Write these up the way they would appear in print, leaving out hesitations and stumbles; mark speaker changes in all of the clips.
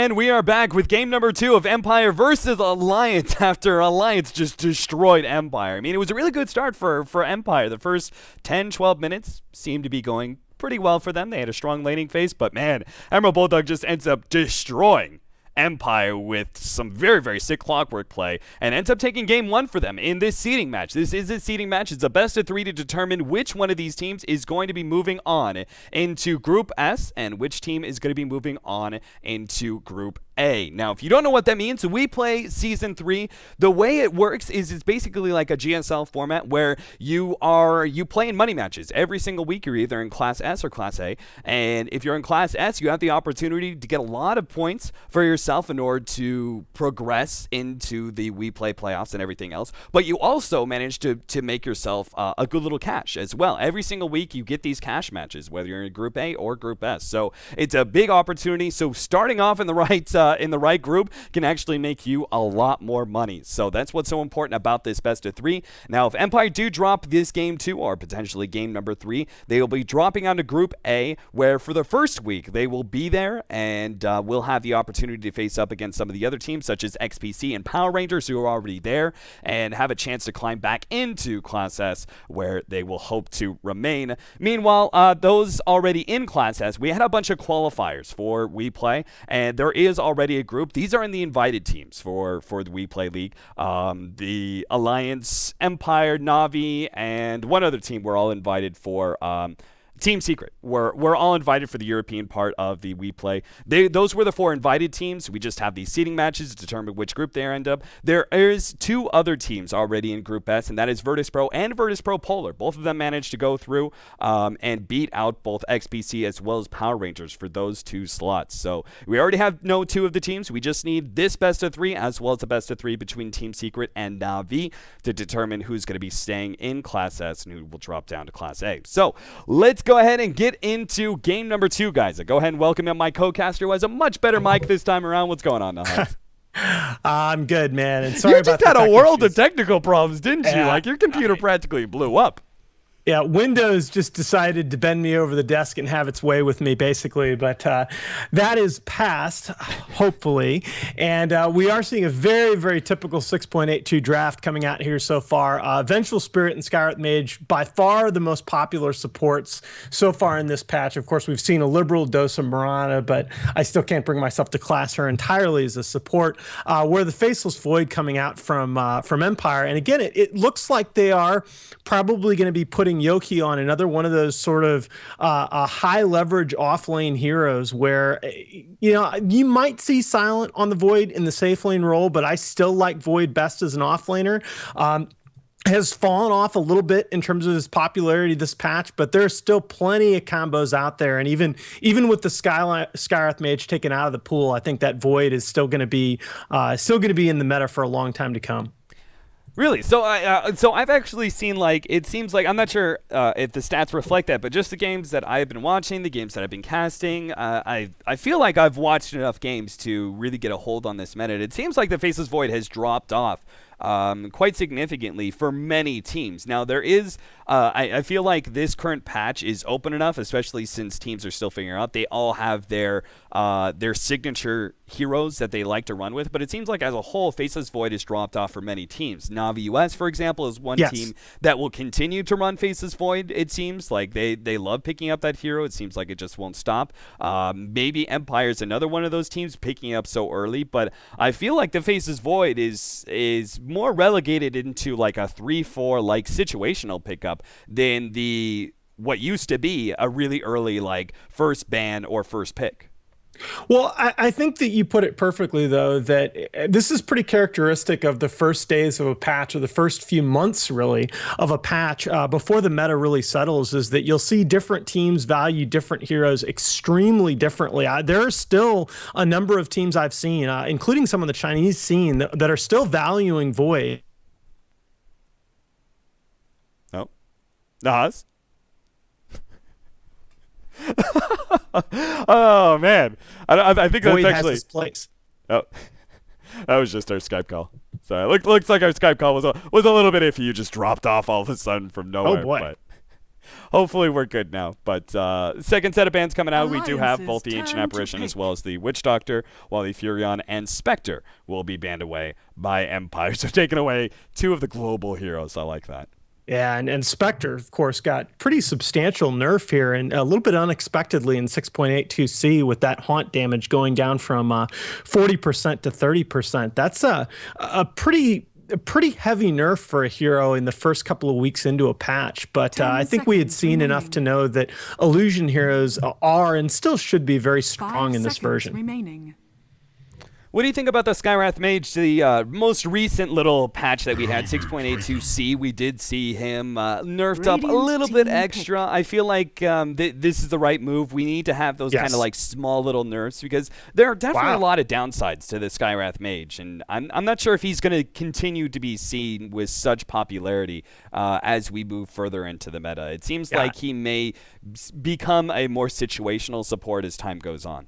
Speaker 1: And we are back with game number 2 of Empire versus Alliance after Alliance just destroyed Empire. I mean, it was a really good start for Empire. The first 10, 12 minutes seemed to be going pretty well for them. They had a strong laning phase, but man, Emerald Bulldog just ends up destroying Empire with some very, very sick clockwork play and ends up taking game 1 for them in this seeding match. This is a seeding match. It's a best of 3 to determine which one of these teams is going to be moving on into Group S and which team is going to be moving on into Group A. Now, if you don't know what that means, WePlay Season 3, the way it works is it's basically like a GSL format where you play in money matches. Every single week, you're either in Class S or Class A, and if you're in Class S, you have the opportunity to get a lot of points for yourself in order to progress into the WePlay playoffs and everything else, but you also manage to make yourself a good little cash as well. Every single week, you get these cash matches, whether you're in Group A or Group S, so it's a big opportunity. So starting off in the right group can actually make you a lot more money. So that's what's so important about this best of 3. Now, if Empire do drop this game 2 or potentially game number 3, they will be dropping onto Group A, where for the first week they will be there and will have the opportunity to face up against some of the other teams such as XPC and Power Rangers who are already there and have a chance to climb back into Class S where they will hope to remain. Meanwhile, those already in Class S, we had a bunch of qualifiers for WePlay, and there is already a group. These are in the invited teams for the WePlay League. The Alliance, Empire, Na'Vi, and one other team were all invited for Team Secret. We're all invited for the European part of the WePlay. Those were the 4 invited teams. We just have these seeding matches to determine which group they end up. There is 2 other teams already in Group S, and that is Virtus Pro and Virtus Pro Polar. Both of them managed to go through and beat out both XBC as well as Power Rangers for those 2 slots. So we already have 2 of the teams. We just need this best of 3 as well as a best of 3 between Team Secret and Na'Vi to determine who's going to be staying in Class S and who will drop down to Class A. So let's go ahead and get into game number 2, guys. Go ahead and welcome in my co-caster who has a much better mic this time around. What's going on now?
Speaker 2: I'm good, man. And sorry
Speaker 1: you
Speaker 2: about
Speaker 1: just had a world
Speaker 2: issues.
Speaker 1: of technical problems, didn't you?
Speaker 2: Yeah.
Speaker 1: Like your computer practically blew up.
Speaker 2: Yeah, Windows just decided to bend me over the desk and have its way with me, basically. But that is past, hopefully. And we are seeing a very, very typical 6.82 draft coming out here so far. Vengeful Spirit and Skywrath Mage, by far the most popular supports so far in this patch. Of course, we've seen a liberal dose of Mirana, but I still can't bring myself to class her entirely as a support. Where the Faceless Void coming out from Empire. And again, it looks like they are probably going to be putting Yoki on another one of those sort of high leverage off lane heroes where, you might see Silent on the Void in the safe lane role, but I still like Void best as an off laner. Has fallen off a little bit in terms of his popularity this patch, but there's still plenty of combos out there. And even with the Skywrath Mage taken out of the pool, I think that Void is still going to be in the meta for a long time to come.
Speaker 1: Really? So I've actually seen, it seems like, I'm not sure if the stats reflect that, but just the games that I've been watching, the games that I've been casting, I feel like I've watched enough games to really get a hold on this meta. It seems like the Faceless Void has dropped off quite significantly for many teams. Now, there is, I feel like this current patch is open enough, especially since teams are still figuring out. They all have their signature heroes that they like to run with, but it seems like as a whole, Faceless Void has dropped off for many teams. Na'Vi US, for example, is one team that will continue to run Faceless Void, it seems. Like, they love picking up that hero. It seems like it just won't stop. Maybe Empire's another one of those teams picking up so early, but I feel like the Faceless Void is more relegated into like a 3-4 like situational pickup than what used to be a really early like first ban or first pick.
Speaker 2: Well, I think that you put it perfectly, though, that this is pretty characteristic of the first days of a patch, or the first few months, really, of a patch before the meta really settles, is that you'll see different teams value different heroes extremely differently. There are still a number of teams I've seen, including some of the Chinese scene, that are still valuing Void.
Speaker 1: Oh. Naz? Oh man, I think that's
Speaker 2: Void
Speaker 1: actually
Speaker 2: has his place.
Speaker 1: Oh, that was just our Skype call. So it looks like our Skype call was a little bit iffy. You just dropped off all of a sudden from nowhere.
Speaker 2: Oh boy.
Speaker 1: But Hopefully we're good now. But second set of bands coming out, we do have both the Ancient
Speaker 3: Alliance's
Speaker 1: Apparition
Speaker 3: turn
Speaker 1: as
Speaker 3: to
Speaker 1: well as the Witch Doctor, while the Furion and Spectre will be banned away by Empire. So taking away two of the global heroes. I like that.
Speaker 2: Yeah, and Spectre, of course, got pretty substantial nerf here, and a little bit unexpectedly in 6.82C with that haunt damage going down from 40% to 30%. That's a pretty heavy nerf for a hero in the first couple of weeks into a patch. But I think we had seen enough to know that illusion heroes are and still should be very strong in this version.
Speaker 3: Remaining.
Speaker 1: What do you think about the Skywrath Mage, the most recent little patch that we had, 6.82C? We did see him nerfed up a little bit extra. I feel like this is the right move. We need to have those kind of like small little nerfs because there are definitely a lot of downsides to the Skywrath Mage, and I'm not sure if he's going to continue to be seen with such popularity as we move further into the meta. It seems like he may become a more situational support as time goes on.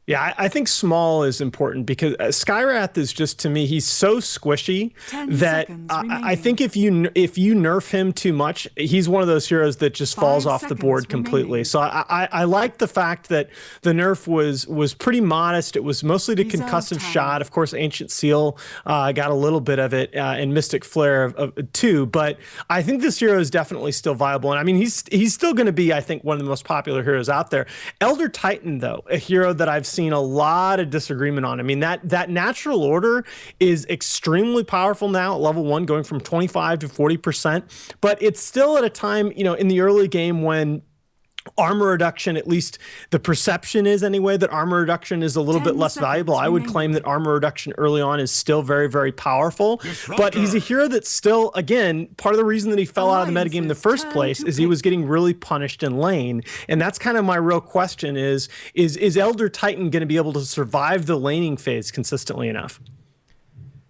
Speaker 2: Yeah, I think small is important because Skywrath is just, to me, he's so squishy that I think if you nerf him too much, he's one of those heroes that just falls off the board completely. So I like the fact that the nerf was pretty modest. It was mostly to concussive shot. Of course, Ancient Seal got a little bit of it, and Mystic Flare too. But I think this hero is definitely still viable. And I mean, he's still going to be, I think, one of the most popular heroes out there. Elder Titan, though, a hero that I've seen a lot of disagreement on. I mean, that natural order is extremely powerful now at level 1, going from 25 to 40%, but it's still at a time, in the early game when armor reduction, at least the perception is anyway, that armor reduction is a little bit less valuable. I would claim that armor reduction early on is still very, very powerful, but he's a hero that's still, again, part of the reason that he fell out of the metagame in the first place is he was getting really punished in lane. And that's kind of my real question is Elder Titan going to be able to survive the laning phase consistently enough?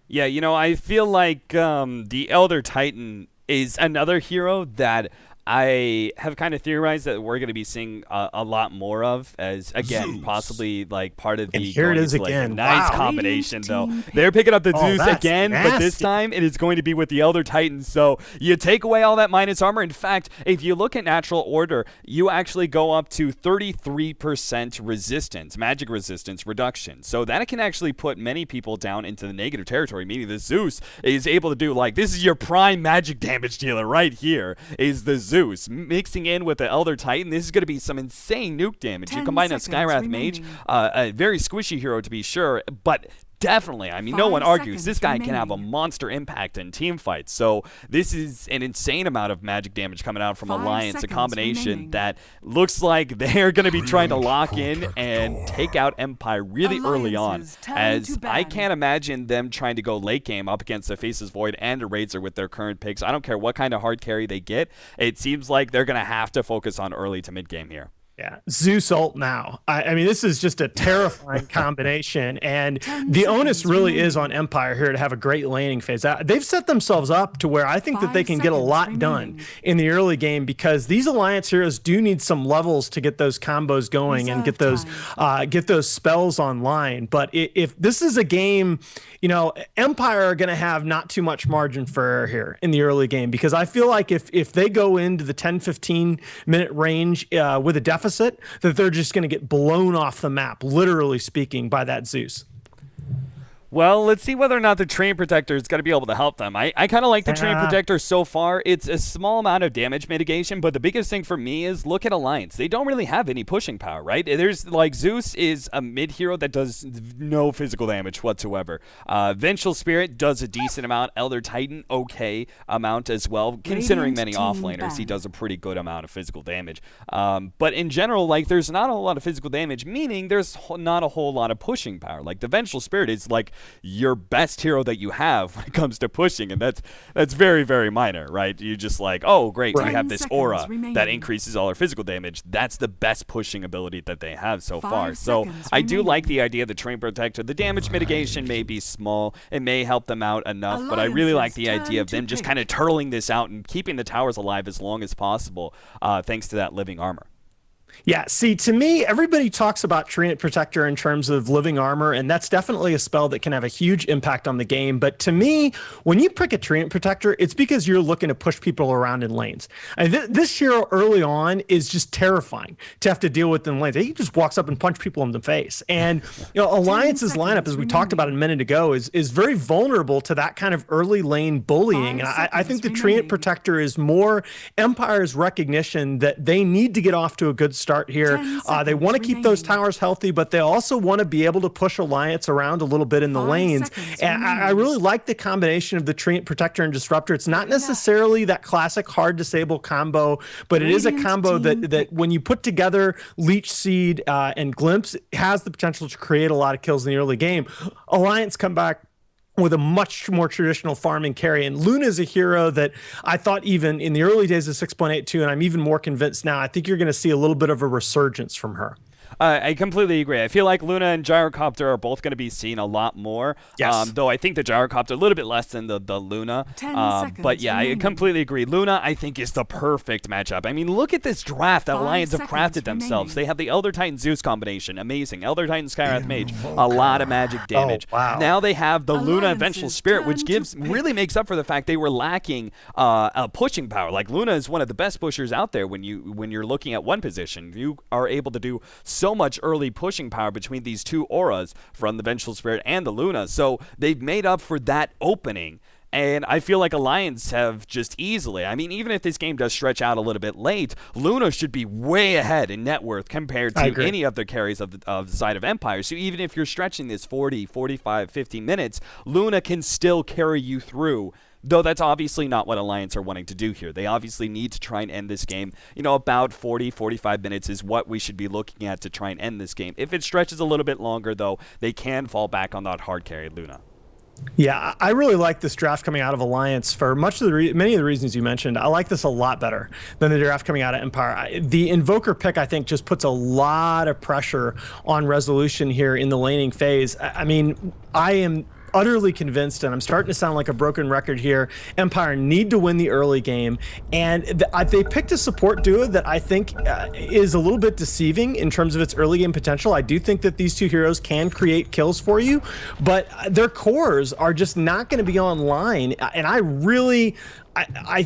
Speaker 1: Yeah, I feel like the Elder Titan is another hero that I have kind of theorized that we're going to be seeing a lot more of as, again, possibly like part of the
Speaker 2: and here it is again.
Speaker 1: Nice combination, though. They're picking up the Zeus again, but this time it is going to be with the Elder Titan. So you take away all that minus armor. In fact, if you look at natural order, you actually go up to 33% resistance, magic resistance reduction. So that can actually put many people down into the negative territory, meaning the Zeus is able to do, like, this is your prime magic damage dealer right here, is the Zeus. Mixing in with the Elder Titan, this is going to be some insane nuke damage. You combine a Skywrath Mage, a very squishy hero to be sure, but definitely, I mean, no one argues this guy can have a monster impact in team fights. So this is an insane amount of magic damage coming out from Alliance, a combination that looks like they're going to be trying to lock in and take out Empire really early on, as I can't imagine them trying to go late game up against a Faceless Void and a Razor with their current picks. I don't care what kind of hard carry they get. It seems like they're going to have to focus on early to mid game here.
Speaker 2: Yeah, Zeus ult now. I mean, this is just a terrifying combination, and the onus really is on Empire here to have a great laning phase. They've set themselves up to where I think that they can get a lot done in the early game because these Alliance heroes do need some levels to get those combos going and get those spells online. But if this is a game, Empire are going to have not too much margin for error here in the early game because I feel like if they go into the 10-15 minute range with a deficit, that they're just going to get blown off the map, literally speaking, by that Zeus.
Speaker 1: Well, let's see whether or not the Train Protector is going to be able to help them. I kind of like the Train Protector so far. It's a small amount of damage mitigation, but the biggest thing for me is look at Alliance. They don't really have any pushing power, right? There's like Zeus is a mid hero that does no physical damage whatsoever. Vengeful Spirit does a decent amount. Elder Titan, okay amount as well. Considering many offlaners, he does a pretty good amount of physical damage. But in general, like there's not a lot of physical damage, meaning there's not a whole lot of pushing power. Like the Vengeful Spirit is like your best hero that you have when it comes to pushing, and that's very, very minor, right? You just like, oh great, we have this aura that increases all our physical damage. That's the best pushing ability that they have so far. So I do like the idea of the Train Protector. The damage mitigation may be small, it may help them out enough, but I really like the idea of them just kind of turtling this out and keeping the towers alive as long as possible, thanks to that living armor.
Speaker 2: Yeah, see, to me, everybody talks about Treant Protector in terms of living armor, and that's definitely a spell that can have a huge impact on the game. But to me, when you pick a Treant Protector, it's because you're looking to push people around in lanes. And this hero early on is just terrifying to have to deal with in lanes. He just walks up and punch people in the face. And Alliance's lineup, as we talked about a minute ago, is very vulnerable to that kind of early lane bullying. And I think the Treant Protector is more Empire's recognition that they need to get off to a good start here. They want to keep those towers healthy, but they also want to be able to push Alliance around a little bit in the lanes. And I really like the combination of the Treant Protector and Disruptor. It's not necessarily that classic hard disable combo, but it is a combo that when you put together Leech Seed and Glimpse, has the potential to create a lot of kills in the early game. Alliance come back with a much more traditional farming carry. And Luna is a hero that I thought even in the early days of 6.82, and I'm even more convinced now, I think you're going to see a little bit of a resurgence from her.
Speaker 1: I completely agree. I feel like Luna and Gyrocopter are both going to be seen a lot more.
Speaker 2: Yes.
Speaker 1: Though I think the Gyrocopter a little bit less than the Luna. But yeah, I completely agree. Luna, I think, is the perfect matchup. I mean, look at this draft that Alliance have crafted themselves. They have the Elder Titan Zeus combination. Amazing. Elder Titan Skywrath Mage. A lot of magic damage.
Speaker 2: Oh, wow.
Speaker 1: Now they have the Luna Vengeful Spirit, which really makes up for the fact they were lacking pushing power. Like, Luna is one of the best pushers out there when you're looking at one position. You are able to do so much early pushing power between these two auras from the Vengeful Spirit and the Luna. So they've made up for that opening. And I feel like Alliance have just easily, I mean, even if this game does stretch out a little bit late, Luna should be way ahead in net worth compared to any of the carries of the side of Empire. So even if you're stretching this 40, 45, 50 minutes, Luna can still carry you through. Though that's obviously not what Alliance are wanting to do here. They obviously need to try and end this game. About 40, 45 minutes is what we should be looking at to try and end this game. If it stretches a little bit longer, though, they can fall back on that hard carry Luna.
Speaker 2: Yeah, I really like this draft coming out of Alliance for many of the reasons you mentioned. I like this a lot better than the draft coming out of Empire. The Invoker pick, I think, just puts a lot of pressure on Resolution here in the laning phase. I mean, I am utterly convinced, and I'm starting to sound like a broken record here, Empire need to win the early game, and they picked a support duo that I think is a little bit deceiving in terms of its early game potential. I do think that these two heroes can create kills for you, but their cores are just not going to be online, and I really...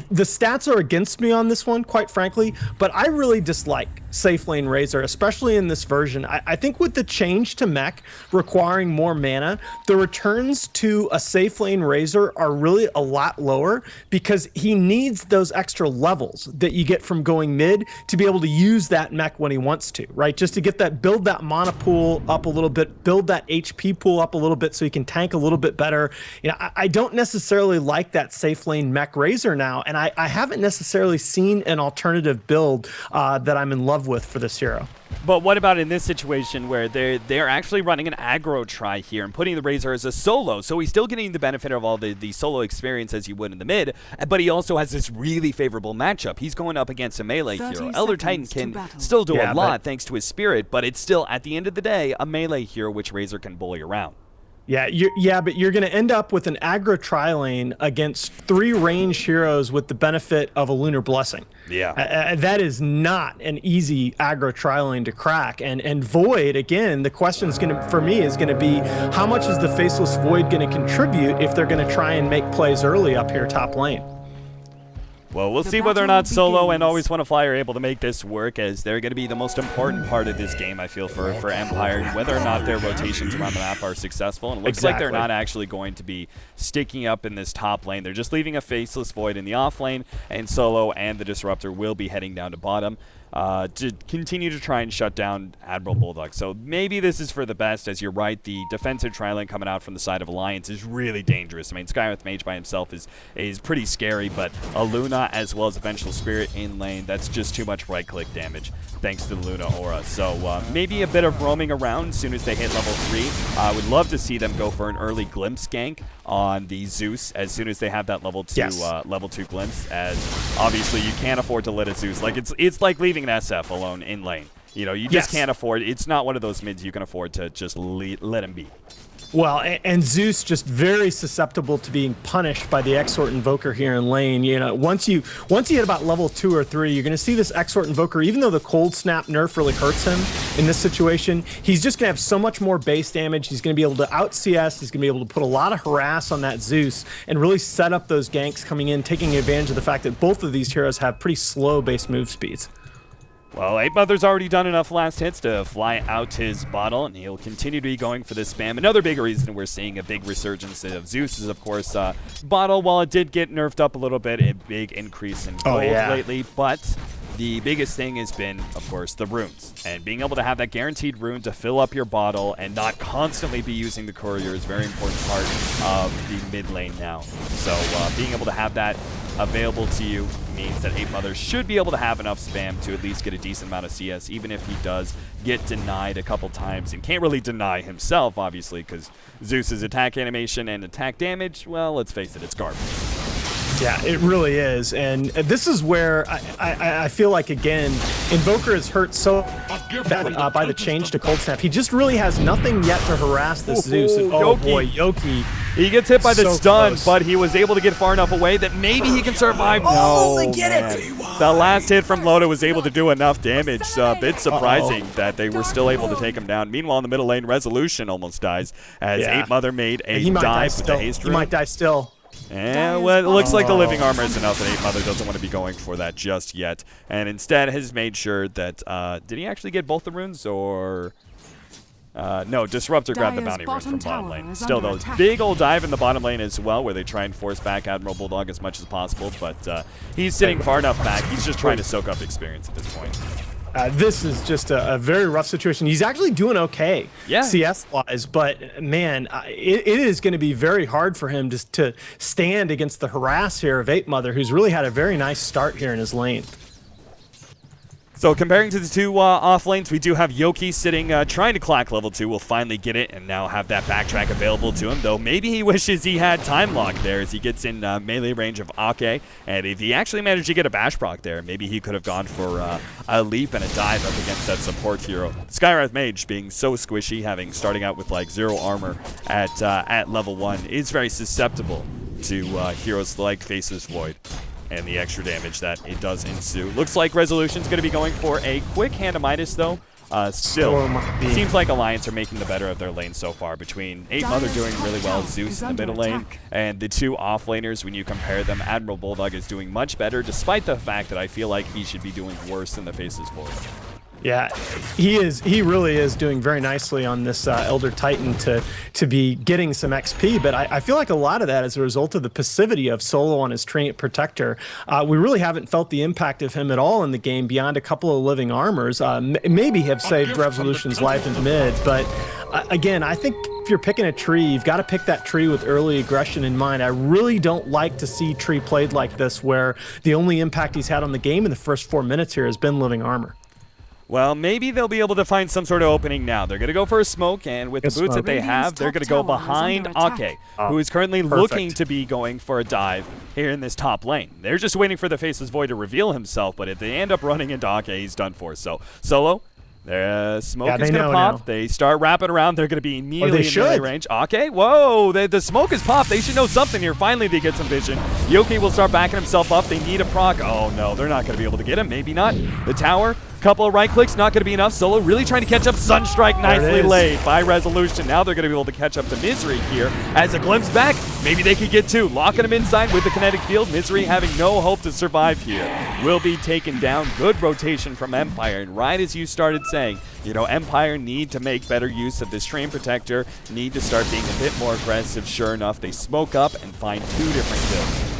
Speaker 2: the stats are against me on this one, quite frankly, but I really dislike Safe Lane Razor, especially in this version. I think with the change to mech requiring more mana, the returns to a Safe Lane Razor are really a lot lower because he needs those extra levels that you get from going mid to be able to use that mech when he wants to, right? Just to get that, build that mana pool up a little bit, build that HP pool up a little bit so he can tank a little bit better. I don't necessarily like that Safe Lane mech Razor now, and I haven't necessarily seen an alternative build that I'm in love with for this hero.
Speaker 1: But what about in this situation where they're actually running an aggro try here and putting the Razor as a solo, so he's still getting the benefit of all the solo experience as you would in the mid, but he also has this really favorable matchup. He's going up against a melee hero. Elder Titan can still do a lot thanks to his spirit, but it's still, at the end of the day, a melee hero which Razor can bully around.
Speaker 2: Yeah, but you're going to end up with an aggro tri-lane against 3 ranged heroes with the benefit of a Lunar Blessing.
Speaker 1: Yeah.
Speaker 2: That is not an easy aggro tri-lane to crack. And Void, again, the question is for me is going to be, how much is the Faceless Void going to contribute if they're going to try and make plays early up here top lane?
Speaker 1: Well, we'll see whether or not Solo and Always Wanna Fly are able to make this work, as they're going to be the most important part of this game, I feel, for Empire, whether or not their rotations around the map are successful. And it looks like they're not actually going to be sticking up in this top lane. They're just leaving a Faceless Void in the off lane, and Solo and the Disruptor will be heading down to bottom to continue to try and shut down Admiral Bulldog. So maybe this is for the best, as you're right, the defensive tri-lane coming out from the side of Alliance is really dangerous. I mean, Skywrath Mage by himself is pretty scary, but a Luna as well as a Vengeful Spirit in lane, that's just too much right-click damage thanks to the Luna aura. So maybe a bit of roaming around as soon as they hit level 3. I would love to see them go for an early glimpse gank on the Zeus as soon as they have that level 2 level 2 glimpse, as obviously you can't afford to let a Zeus, like it's like leaving an SF alone in lane. You just can't afford, it's not one of those mids you can afford to just let him be.
Speaker 2: Well, and Zeus just very susceptible to being punished by the Exort Invoker here in lane. You know, once you hit about level 2 or 3, you're going to see this Exort Invoker, even though the Cold Snap nerf really hurts him in this situation, he's just going to have so much more base damage. He's going to be able to out CS. He's going to be able to put a lot of harass on that Zeus and really set up those ganks coming in, taking advantage of the fact that both of these heroes have pretty slow base move speeds.
Speaker 1: Well, Ape Mother's already done enough last hits to fly out his bottle, and he'll continue to be going for this spam. Another big reason we're seeing a big resurgence of Zeus is, of course, bottle. While it did get nerfed up a little bit, a big increase in gold lately, but the biggest thing has been, of course, the runes. And being able to have that guaranteed rune to fill up your bottle and not constantly be using the courier is a very important part of the mid lane now. So being able to have that available to you means that Ape Mother should be able to have enough spam to at least get a decent amount of CS, even if he does get denied a couple times. And can't really deny himself, obviously, because Zeus's attack animation and attack damage, well, let's face it, it's garbage.
Speaker 2: Yeah, it really is. And this is where I feel like, again, Invoker is hurt so bad by the change to Cold Snap. He just really has nothing yet to harass this Zeus. And, oh boy, Yoki.
Speaker 1: He gets hit by the stun,
Speaker 2: close.
Speaker 1: But he was able to get far enough away that maybe he can survive.
Speaker 2: Oh, they get it!
Speaker 1: The last hit from Loda was able to do enough damage. A bit surprising that they were still able to take him down. Meanwhile, in the middle lane, Resolution almost dies as Ape Mother made a dive with the haste rune.
Speaker 2: He might die still.
Speaker 1: Yeah, well, it looks like the living armor is enough that Ape Mother doesn't want to be going for that just yet. And instead has made sure that, did he actually get both the runes, or... no, Disruptor grabbed the bounty rune from bottom lane. Still, though, big old dive in the bottom lane as well, where they try and force back Admiral Bulldog as much as possible. But he's sitting far enough back. He's just trying to soak up experience at this point.
Speaker 2: This is just a very rough situation. He's actually doing okay, CS-wise, but man, it is going to be very hard for him to stand against the harass here of Ape Mother, who's really had a very nice start here in his lane.
Speaker 1: So comparing to the two off lanes, we do have Yoki sitting, trying to clock level 2. Will finally get it and now have that backtrack available to him, though maybe he wishes he had time lock there as he gets in melee range of Ake. And if he actually managed to get a bash proc there, maybe he could have gone for a leap and a dive up against that support hero. Skywrath Mage being so squishy, starting out with like 0 armor at level 1, is very susceptible to heroes like Faceless Void and the extra damage that it does ensue. Looks like Resolution's going to be going for a quick hand of Midas, though. Still, seems like Alliance are making the better of their lane so far, between Ape Mother doing really well, Zeus in the middle lane, and the two off laners. When you compare them, Admiral Bulldog is doing much better, despite the fact that I feel like he should be doing worse than the Faceless Void.
Speaker 2: Yeah, he is. He really is doing very nicely on this Elder Titan to be getting some XP. But I feel like a lot of that is a result of the passivity of Solo on his Protector. We really haven't felt the impact of him at all in the game beyond a couple of living armors. Maybe have saved Revolution's life in mid. But again, I think if you're picking a tree, you've got to pick that tree with early aggression in mind. I really don't like to see Tree played like this, where the only impact he's had on the game in the first 4 minutes here has been living armor.
Speaker 1: Well, maybe they'll be able to find some sort of opening now. They're going to go for a smoke, and with the boots that they have, they're going to go behind Ake, who is currently looking to be going for a dive here in this top lane. They're just waiting for the Faceless Void to reveal himself, but if they end up running into Ake, he's done for. So, Solo, their smoke is going to pop. Now. They start wrapping around. They're going to be immediately in melee range. Ake, whoa, the smoke is popped. They should know something here. Finally, they get some vision. Yoki will start backing himself up. They need a proc. Oh, no, they're not going to be able to get him. Maybe not. The tower. Couple of right clicks, not going to be enough. Solo really trying to catch up. Sunstrike nicely laid by Resolution. Now they're going to be able to catch up to Misery here. As a glimpse back, maybe they could get 2. Locking him inside with the kinetic field. Misery having no hope to survive here. Will be taken down. Good rotation from Empire. And right as you started saying, you know, Empire need to make better use of this Train Protector. Need to start being a bit more aggressive. Sure enough, they smoke up and find 2 different kills.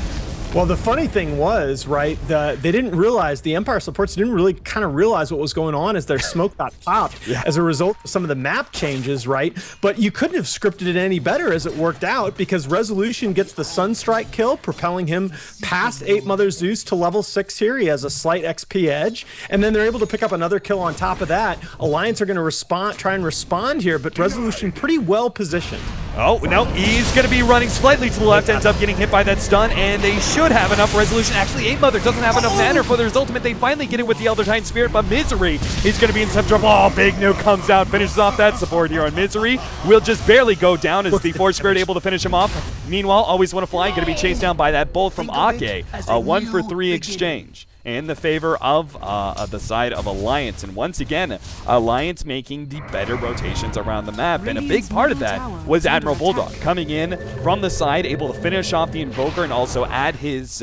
Speaker 2: Well, the funny thing was, right, they didn't realize, the Empire supports didn't really kind of realize what was going on as their smoke got popped as a result of some of the map changes, right? But you couldn't have scripted it any better as it worked out, because Resolution gets the Sunstrike kill, propelling him past Ape Mother Zeus to level 6 here. He has a slight XP edge, and then they're able to pick up another kill on top of that. Alliance are going to try and respond here, but Resolution pretty well positioned.
Speaker 1: Oh, no, he's going to be running slightly to the left, ends up getting hit by that stun, and they should have enough resolution. Actually, 8-Mother doesn't have enough mana for their ultimate. They finally get it with the Elder Titan Spirit, but Misery is going to be in some trouble. Oh, Big Nuke comes out, finishes off that support here on Misery. Will just barely go down as the Force Spirit able to finish him off. Meanwhile, Always Wanna Fly going to be chased down by that bolt from Ake. A 1-for-3 exchange in the favor of the side of Alliance. And once again, Alliance making the better rotations around the map. And a big part of that was Admiral Bulldog coming in from the side, able to finish off the Invoker and also add his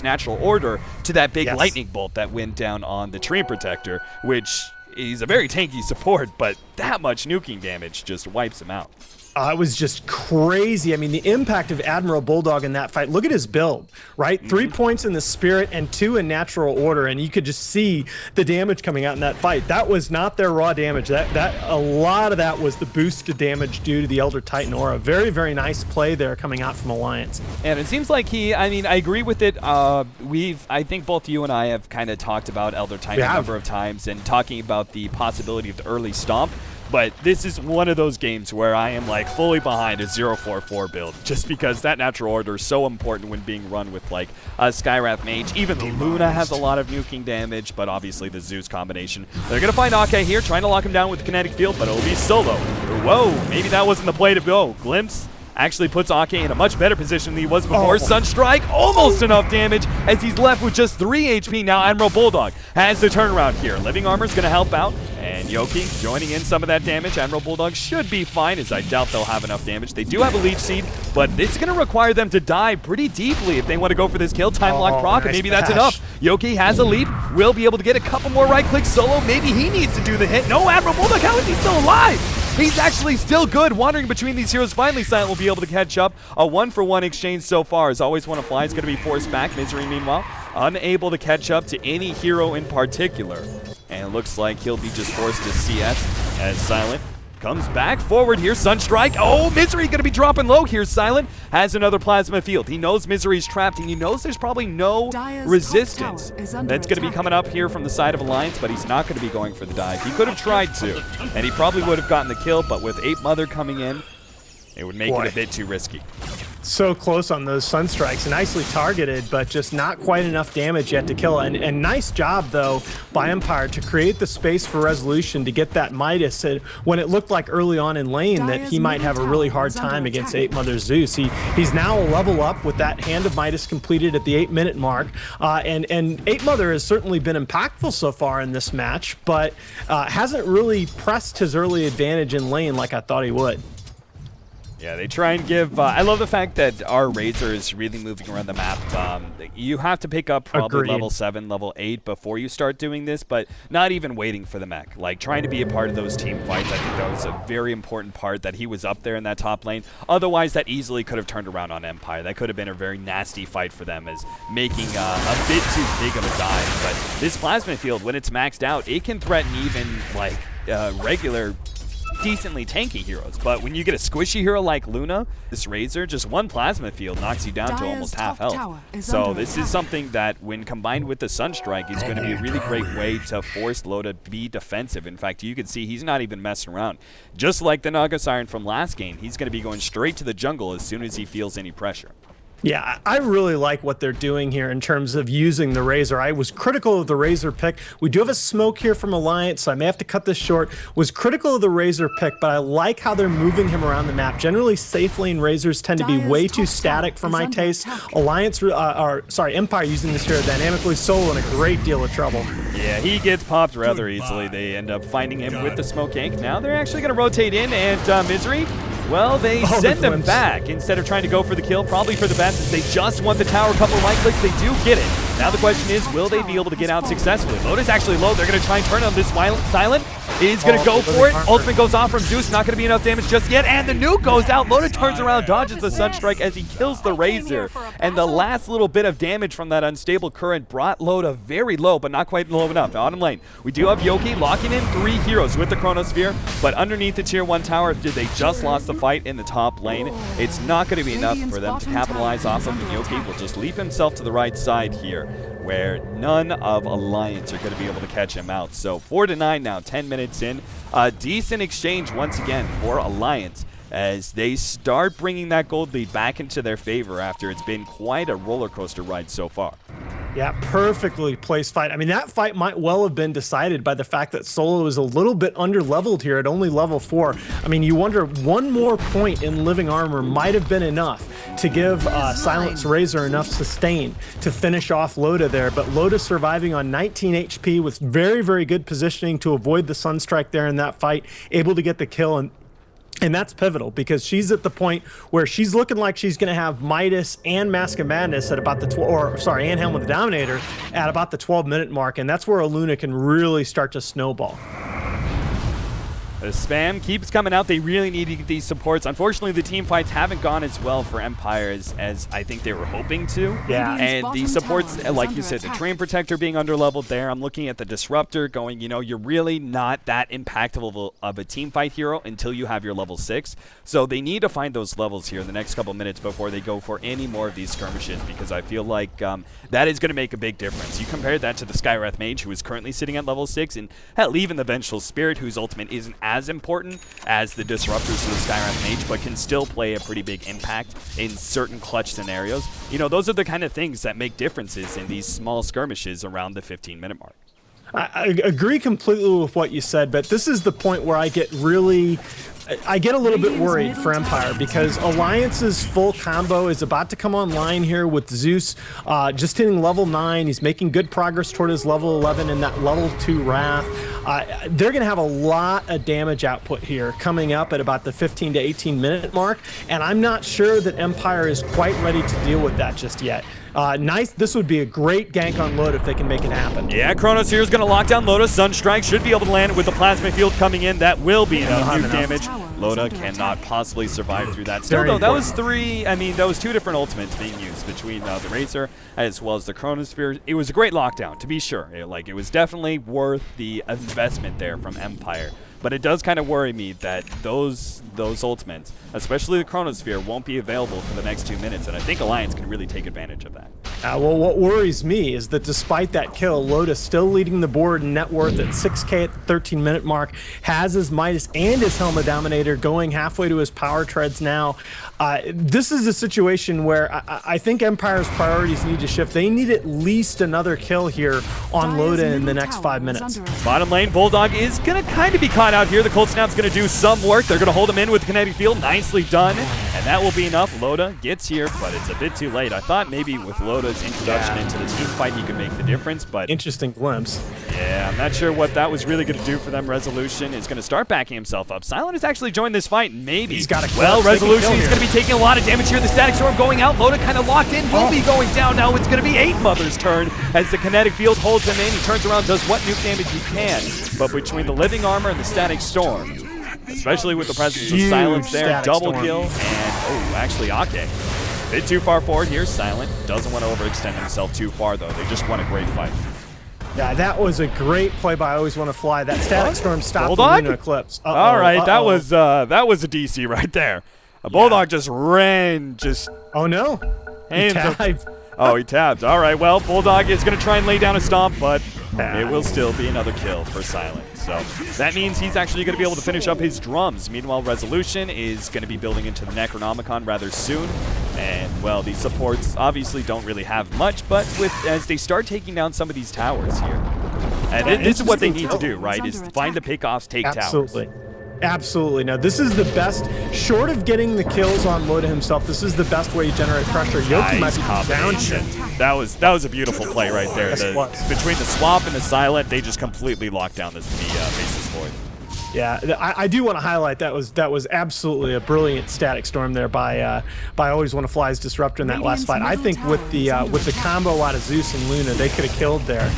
Speaker 1: natural order to that big lightning bolt that went down on the Tree Protector, which is a very tanky support, but that much nuking damage just wipes him out.
Speaker 2: It was just crazy. I mean, the impact of Admiral Bulldog in that fight. Look at his build, right? 3 points in the Spirit and 2 in natural order, and you could just see the damage coming out in that fight. That was not their raw damage. A lot of that was the boosted damage due to the Elder Titan aura. Very, very nice play there coming out from Alliance.
Speaker 1: And it seems like I agree with it. I think both you and I have kind of talked about Elder Titan a number of times and talking about the possibility of the early stomp. But this is one of those games where I am like fully behind a 0-4-4 build, just because that natural order is so important when being run with like a Skywrath Mage. Even the Luna has a lot of nuking damage, but obviously the Zeus combination. They're going to find Ake here, trying to lock him down with the kinetic field, but it'll be solo. Whoa, maybe that wasn't the play to go. Glimpse actually puts Ake in a much better position than he was before. Sunstrike, almost enough damage as he's left with just 3 HP. Now Admiral Bulldog has the turnaround here. Living Armor's going to help out, and Yoki joining in some of that damage. Admiral Bulldog should be fine, as I doubt they'll have enough damage. They do have a Leech Seed, but this is going to require them to die pretty deeply if they want to go for this kill. Time lock proc, and maybe that's enough. Yoki has a leap, will be able to get a couple more right clicks solo. Maybe he needs to do the hit. No, Admiral Bulldog, how is he still alive? He's actually still good, wandering between these heroes. Finally, Silent will be able to catch up. A 1-for-1 exchange so far. As Always Wanna Fly is going to be forced back. Misery, meanwhile, unable to catch up to any hero in particular. And it looks like he'll be just forced to CS as Silent comes back forward here. Sunstrike. Oh, Misery going to be dropping low here. Silent has another plasma field. He knows Misery's trapped, and he knows there's probably no resistance that's going to be coming up here from the side of Alliance, but he's not going to be going for the dive. He could have tried to, and he probably would have gotten the kill, but with 8-Mother coming in, it would make it a bit too risky.
Speaker 2: So close on those Sunstrikes, nicely targeted, but just not quite enough damage yet to kill. And nice job, though, by Empire to create the space for resolution to get that Midas when it looked like early on in lane that he might have a really hard time against 8-Mother Zeus. He's now a level up with that Hand of Midas completed at the 8-minute mark. And 8-Mother has certainly been impactful so far in this match, but hasn't really pressed his early advantage in lane like I thought he would.
Speaker 1: Yeah, they try and give... I love the fact that our Razor is really moving around the map. You have to pick up probably level 7, level 8 before you start doing this, but not even waiting for the mech. Like, trying to be a part of those team fights, I think that was a very important part, that he was up there in that top lane. Otherwise, that easily could have turned around on Empire. That could have been a very nasty fight for them, as making a bit too big of a dive. But this Plasma Field, when it's maxed out, it can threaten even, like, regular... decently tanky heroes, but when you get a squishy hero like Luna, this Razor, just one plasma field knocks you down to almost half health. So this is something that, when combined with the Sunstrike, is going to be a really great way to force Lo to be defensive. In fact, you can see he's not even messing around. Just like the Naga Siren from last game, he's going to be going straight to the jungle as soon as he feels any pressure.
Speaker 2: Yeah, I really like what they're doing here in terms of using the Razor. I was critical of the Razor pick. We do have a smoke here from Alliance, so I may have to cut this short. Was critical of the Razor pick, but I like how they're moving him around the map. Generally, safe lane Razors tend to be way too static for my taste. Empire using this hero dynamically, solo in a great deal of trouble.
Speaker 1: Yeah, he gets popped rather easily. They end up finding him with the smoke yank. Now they're actually going to rotate in, and Misery, well, they send him back instead of trying to go for the kill, probably for the best, as they just want the tower. A couple right clicks, they do get it. Now the question is, will they be able to get out successfully? Loda's actually low. They're going to try and turn on this Silent. He's going to go for it. Ultimate goes off from Zeus. Not going to be enough damage just yet. And the nuke goes out. Loda turns around, dodges the Sunstrike as he kills the Razor. And the last little bit of damage from that unstable current brought Loda very low, but not quite low enough. Bottom lane, we do have Yoki locking in 3 heroes with the Chronosphere, but underneath the tier 1 tower, they just lost the fight in the top lane. It's not going to be enough for them to capitalize off of, and Yoki will just leap himself to the right side here, where none of Alliance are going to be able to catch him out. So 4-9 now, 10 minutes in. A decent exchange once again for Alliance, as they start bringing that gold lead back into their favor after it's been quite a roller coaster ride so far.
Speaker 2: Yeah, perfectly placed fight. I mean, that fight might well have been decided by the fact that Solo is a little bit under-leveled here at only level 4. I mean, you wonder, one more point in living armor might have been enough to give Silence Razor enough sustain to finish off Loda there, but Loda surviving on 19 HP with very, very good positioning to avoid the Sunstrike there in that fight, able to get the kill, and that's pivotal because she's at the point where she's looking like she's going to have Midas and Mask of Madness at about the and Helm of the Dominator at about the 12-minute mark, and that's where Aluna can really start to snowball.
Speaker 1: The spam keeps coming out. They really need to get these supports. Unfortunately, the team fights haven't gone as well for Empire as I think they were hoping to.
Speaker 2: Yeah.
Speaker 1: And the supports, like you said, the Terrain Protector being underleveled there. I'm looking at the Disruptor going, you know, you're really not that impactful of a team fight hero until you have your level 6. So they need to find those levels here in the next couple minutes before they go for any more of these skirmishes, because I feel like that is going to make a big difference. You compare that to the Skywrath Mage, who is currently sitting at level 6, and hell, even the Vengeful Spirit, whose ultimate isn't as important as the Disruptors to the Skywrath Mage, but can still play a pretty big impact in certain clutch scenarios. You know, those are the kind of things that make differences in these small skirmishes around the 15-minute mark.
Speaker 2: I agree completely with what you said, but this is the point where I get a little bit worried for Empire, because Alliance's full combo is about to come online here with Zeus just hitting level 9. He's making good progress toward his level 11 in that level 2 Wrath. They're going to have a lot of damage output here coming up at about the 15 to 18 minute mark, and I'm not sure that Empire is quite ready to deal with that just yet. Nice. This would be a great gank on Loda if they can make it happen.
Speaker 1: Yeah, Kronos here is going to lock down Loda. Sunstrike should be able to land it with the Plasma Field coming in. That will be enough nuke damage. Loda cannot possibly survive through that. Still, though, that was two different ultimates being used between the Razor as well as the Chronosphere. It was a great lockdown, to be sure. It was definitely worth the investment there from Empire. But it does kind of worry me that those ultimates, especially the Chronosphere, won't be available for the next 2 minutes, and I think Alliance can really take advantage of that.
Speaker 2: Well, what worries me is that despite that kill, Loda's still leading the board in net worth at 6K at the 13-minute mark, has his Midas and his Helm of Dominator going halfway to his power treads now. This is a situation where I think Empire's priorities need to shift. They need at least another kill here on Loda in the next 5 minutes.
Speaker 1: Bottom lane, Bulldog is going to kind of be caught out here. The Cold Snap's going to do some work. They're going to hold him in with the Kinetic Field. Nicely done. And that will be enough. Loda gets here, but it's a bit too late. I thought maybe with Loda's introduction into the team fight, he could make the difference, but...
Speaker 2: Interesting glimpse.
Speaker 1: Yeah, I'm not sure what that was really going to do for them. Resolution is going to start backing himself up. Silent has actually joined this fight. Maybe.
Speaker 2: He's got a
Speaker 1: well, Resolution is going to be taking a lot of damage here. The Static Storm going out. Loda kind of locked in. Will be going down now. It's going to be 8 Mother's turn as the Kinetic Field holds him in. He turns around, does what nuke damage he can. But between the Living Armor and the Static Storm, especially with the presence of Silence there, double kill. And, actually, Ake. Bit too far forward here. Silent doesn't want to overextend himself too far, though. They just won a great fight.
Speaker 2: Yeah, that was a great play by Always Want to Fly. That Static Storm stopped the Luna Eclipse.
Speaker 1: All right, that was a DC right there. A Bulldog just ran,
Speaker 2: Oh no! He tabbed.
Speaker 1: Oh, he tabbed. All right, well, Bulldog is going to try and lay down a stomp, but it will still be another kill for Silent. So that means he's actually going to be able to finish up his drums. Meanwhile, Resolution is going to be building into the Necronomicon rather soon. And, well, these supports obviously don't really have much, but as they start taking down some of these towers here. And this is what they need to do, right, is find the pickoffs, take towers.
Speaker 2: Absolutely. Now, this is the best, short of getting the kills on Loda himself, this is the best way to generate pressure. Yoki might be down.
Speaker 1: That was a beautiful play right there. Between the swap and the Silent, they just completely locked down the basis void.
Speaker 2: Yeah, I do want to highlight that was absolutely a brilliant Static Storm there by Always Want to Fly's Disruptor in that last fight. I think with the combo out of Zeus and Luna, they could have killed there.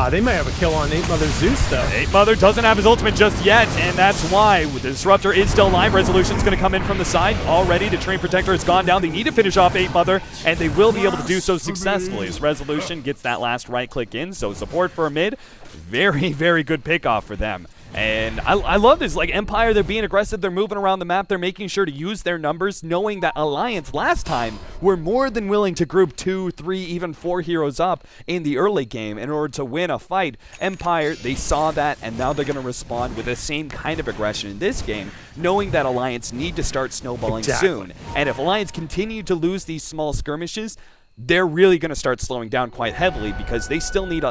Speaker 2: They may have a kill on 8 Mother Zeus, though.
Speaker 1: 8 Mother doesn't have his ultimate just yet, and that's why the Disruptor is still alive. Resolution's going to come in from the side already. The Terrain Protector has gone down. They need to finish off 8 Mother, and they will be able to do so successfully as Resolution gets that last right click in. So support for a mid. Very, very good pickoff for them And I love this. Like, Empire, they're being aggressive. They're moving around the map. They're making sure to use their numbers, knowing that Alliance last time were more than willing to group 2, 3, even 4 heroes up in the early game in order to win a fight. Empire, they saw that, and now they're going to respond with the same kind of aggression in this game, knowing that Alliance need to start snowballing soon. And if Alliance continue to lose these small skirmishes, they're really going to start slowing down quite heavily, because they still need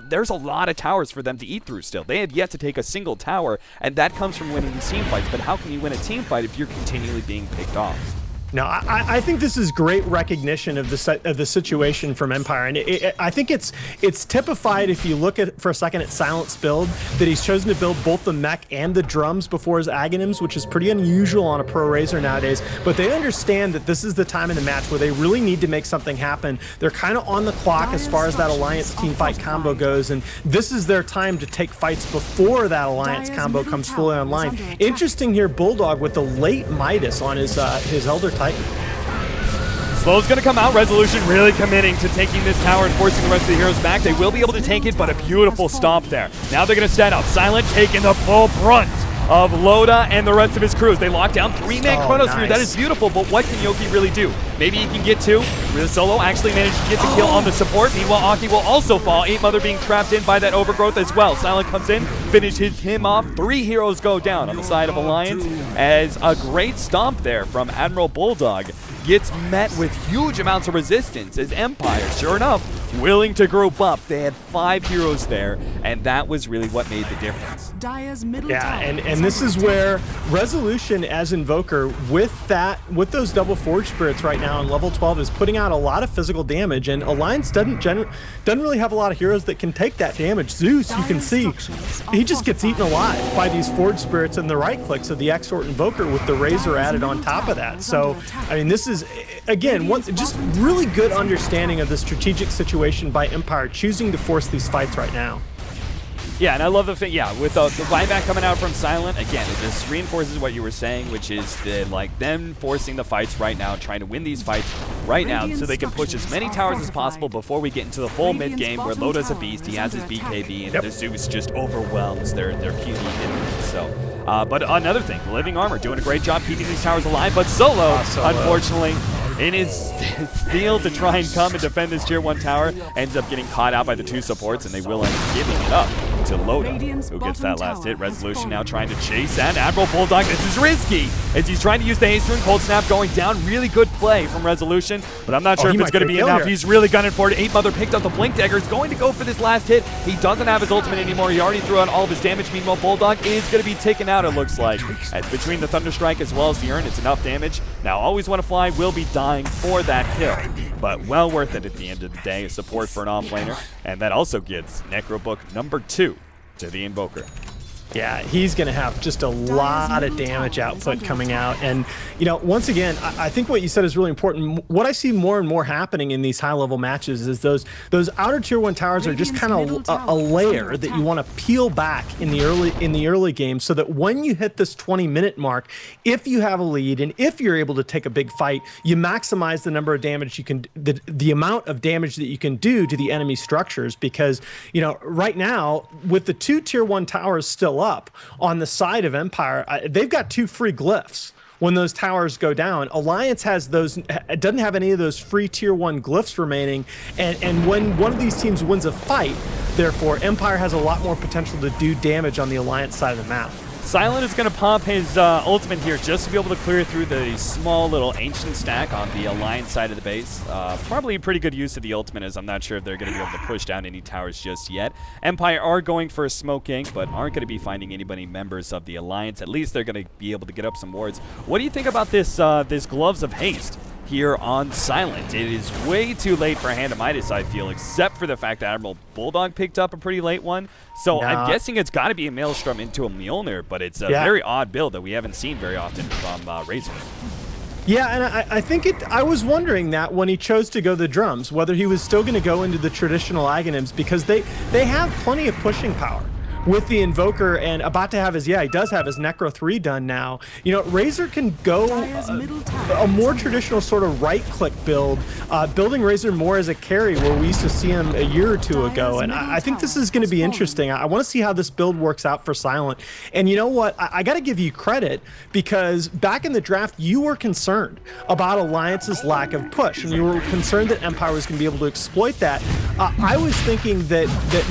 Speaker 1: there's a lot of towers for them to eat through still. They have yet to take a single tower, and that comes from winning these team fights. But how can you win a team fight if you're continually being picked off?
Speaker 2: No, I think this is great recognition of the situation from Empire, and I think it's typified if you look at for a second at Silent's build, that he's chosen to build both the mech and the drums before his Aghanims, which is pretty unusual on a pro Razor nowadays. But they understand that this is the time in the match where they really need to make something happen. They're kind of on the clock as far as that Alliance team fight combo goes, and this is their time to take fights before that Alliance combo comes fully online. Interesting here, Bulldog with the late Midas on his Elder Titan.
Speaker 1: Slow's going to come out. Resolution really committing to taking this tower and forcing the rest of the heroes back. They will be able to tank it, but a beautiful stomp there. Now they're going to set up. Silent taking the full brunt of Loda and the rest of his crews. They lock down 3-man Chronosphere.
Speaker 2: Nice.
Speaker 1: That is beautiful, but what can Yoki really do? Maybe he can get 2. Really Solo actually managed to get the kill on the support. Meanwhile, Aki will also fall. 8 Mother being trapped in by that overgrowth as well. Silent comes in, finishes him off. 3 heroes go down on the side of Alliance, as a great stomp there from Admiral Bulldog gets met with huge amounts of resistance, as Empire, sure enough, willing to group up. They had 5 heroes there, and that was really what made the difference.
Speaker 2: Yeah, and this is where Resolution as Invoker, with those double Forge Spirits right now on level 12, is putting out a lot of physical damage, and Alliance doesn't really have a lot of heroes that can take that damage. Zeus, you can see, he just gets eaten alive by these Forge Spirits and the right clicks of the Exort Invoker with the Razor added on top of that. So, I mean, this is, again, just really good understanding of the strategic situation by Empire, choosing to force these fights right now.
Speaker 1: Yeah, and I love the thing, with the buyback coming out from Silent, again, it just reinforces what you were saying, which is them forcing the fights right now, trying to win these fights right now so they can push as many towers as possible before we get into the full mid-game where Loda's a beast, he has his BKB, and the Zeus just overwhelms their puny enemies. So, but another thing, Living Armor doing a great job keeping these towers alive, but Solo, unfortunately, in his zeal to try and come and defend this tier 1 tower, ends up getting caught out by the 2 supports, and they will end up giving it up to Loda, who gets that last hit. Resolution now trying to chase that. Admiral Bulldog, this is risky, as he's trying to use the haste rune. Cold Snap going down. Really good play from Resolution, but I'm not sure if it's going to be enough. Here. He's really gunning for it. 8 Mother picked up the Blink Dagger. He's going to go for this last hit. He doesn't have his ultimate anymore. He already threw out all of his damage. Meanwhile, Bulldog is going to be taken out, it looks like. And between the Thunderstrike as well as the Urn, it's enough damage. Now, Always Want to Fly will be dying for that kill, but well worth it at the end of the day. Support for an offlaner, and that also gets Necrobook number 2 to the Invoker.
Speaker 2: Yeah, he's going to have just a lot of damage output coming out. And, you know, once again, I think what you said is really important. What I see more and more happening in these high-level matches is those outer tier 1 towers are just kind of a layer that you want to peel back in the early game, so that when you hit this 20-minute mark, if you have a lead and if you're able to take a big fight, you maximize the number of damage you can, the amount of damage that you can do to the enemy structures. Because, you know, right now, with the 2 tier 1 towers still up on the side of Empire, they've got 2 free glyphs when those towers go down. Alliance has those, doesn't have any of those free tier 1 glyphs remaining, and when one of these teams wins a fight, therefore Empire has a lot more potential to do damage on the Alliance side of the map.
Speaker 1: Silent is going to pop his ultimate here just to be able to clear through the small little ancient stack on the Alliance side of the base. Probably a pretty good use of the ultimate, as I'm not sure if they're going to be able to push down any towers just yet. Empire are going for a smoke gank, but aren't going to be finding anybody members of the Alliance. At least they're going to be able to get up some wards. What do you think about this this Gloves of Haste here on Silent? It is way too late for Hand of Midas, I feel, except for the fact that Admiral Bulldog picked up a pretty late one. So I'm guessing it's got to be a Maelstrom into a Mjolnir, but it's a very odd build that we haven't seen very often from Razor.
Speaker 2: Yeah, and I think I was wondering that when he chose to go the drums, whether he was still going to go into the traditional Aghanims, because they have plenty of pushing power. with the Invoker and about to have his, he does have his Necro 3 done now. You know, Razor can go a more traditional sort of right-click build, building Razor more as a carry where we used to see him a year or two ago. And I think this is going to be interesting. I want to see how this build works out for Silent. And you know what? I got to give you credit because back in the draft, you were concerned about Alliance's lack of push, and you were concerned that Empire was going to be able to exploit that. I was thinking that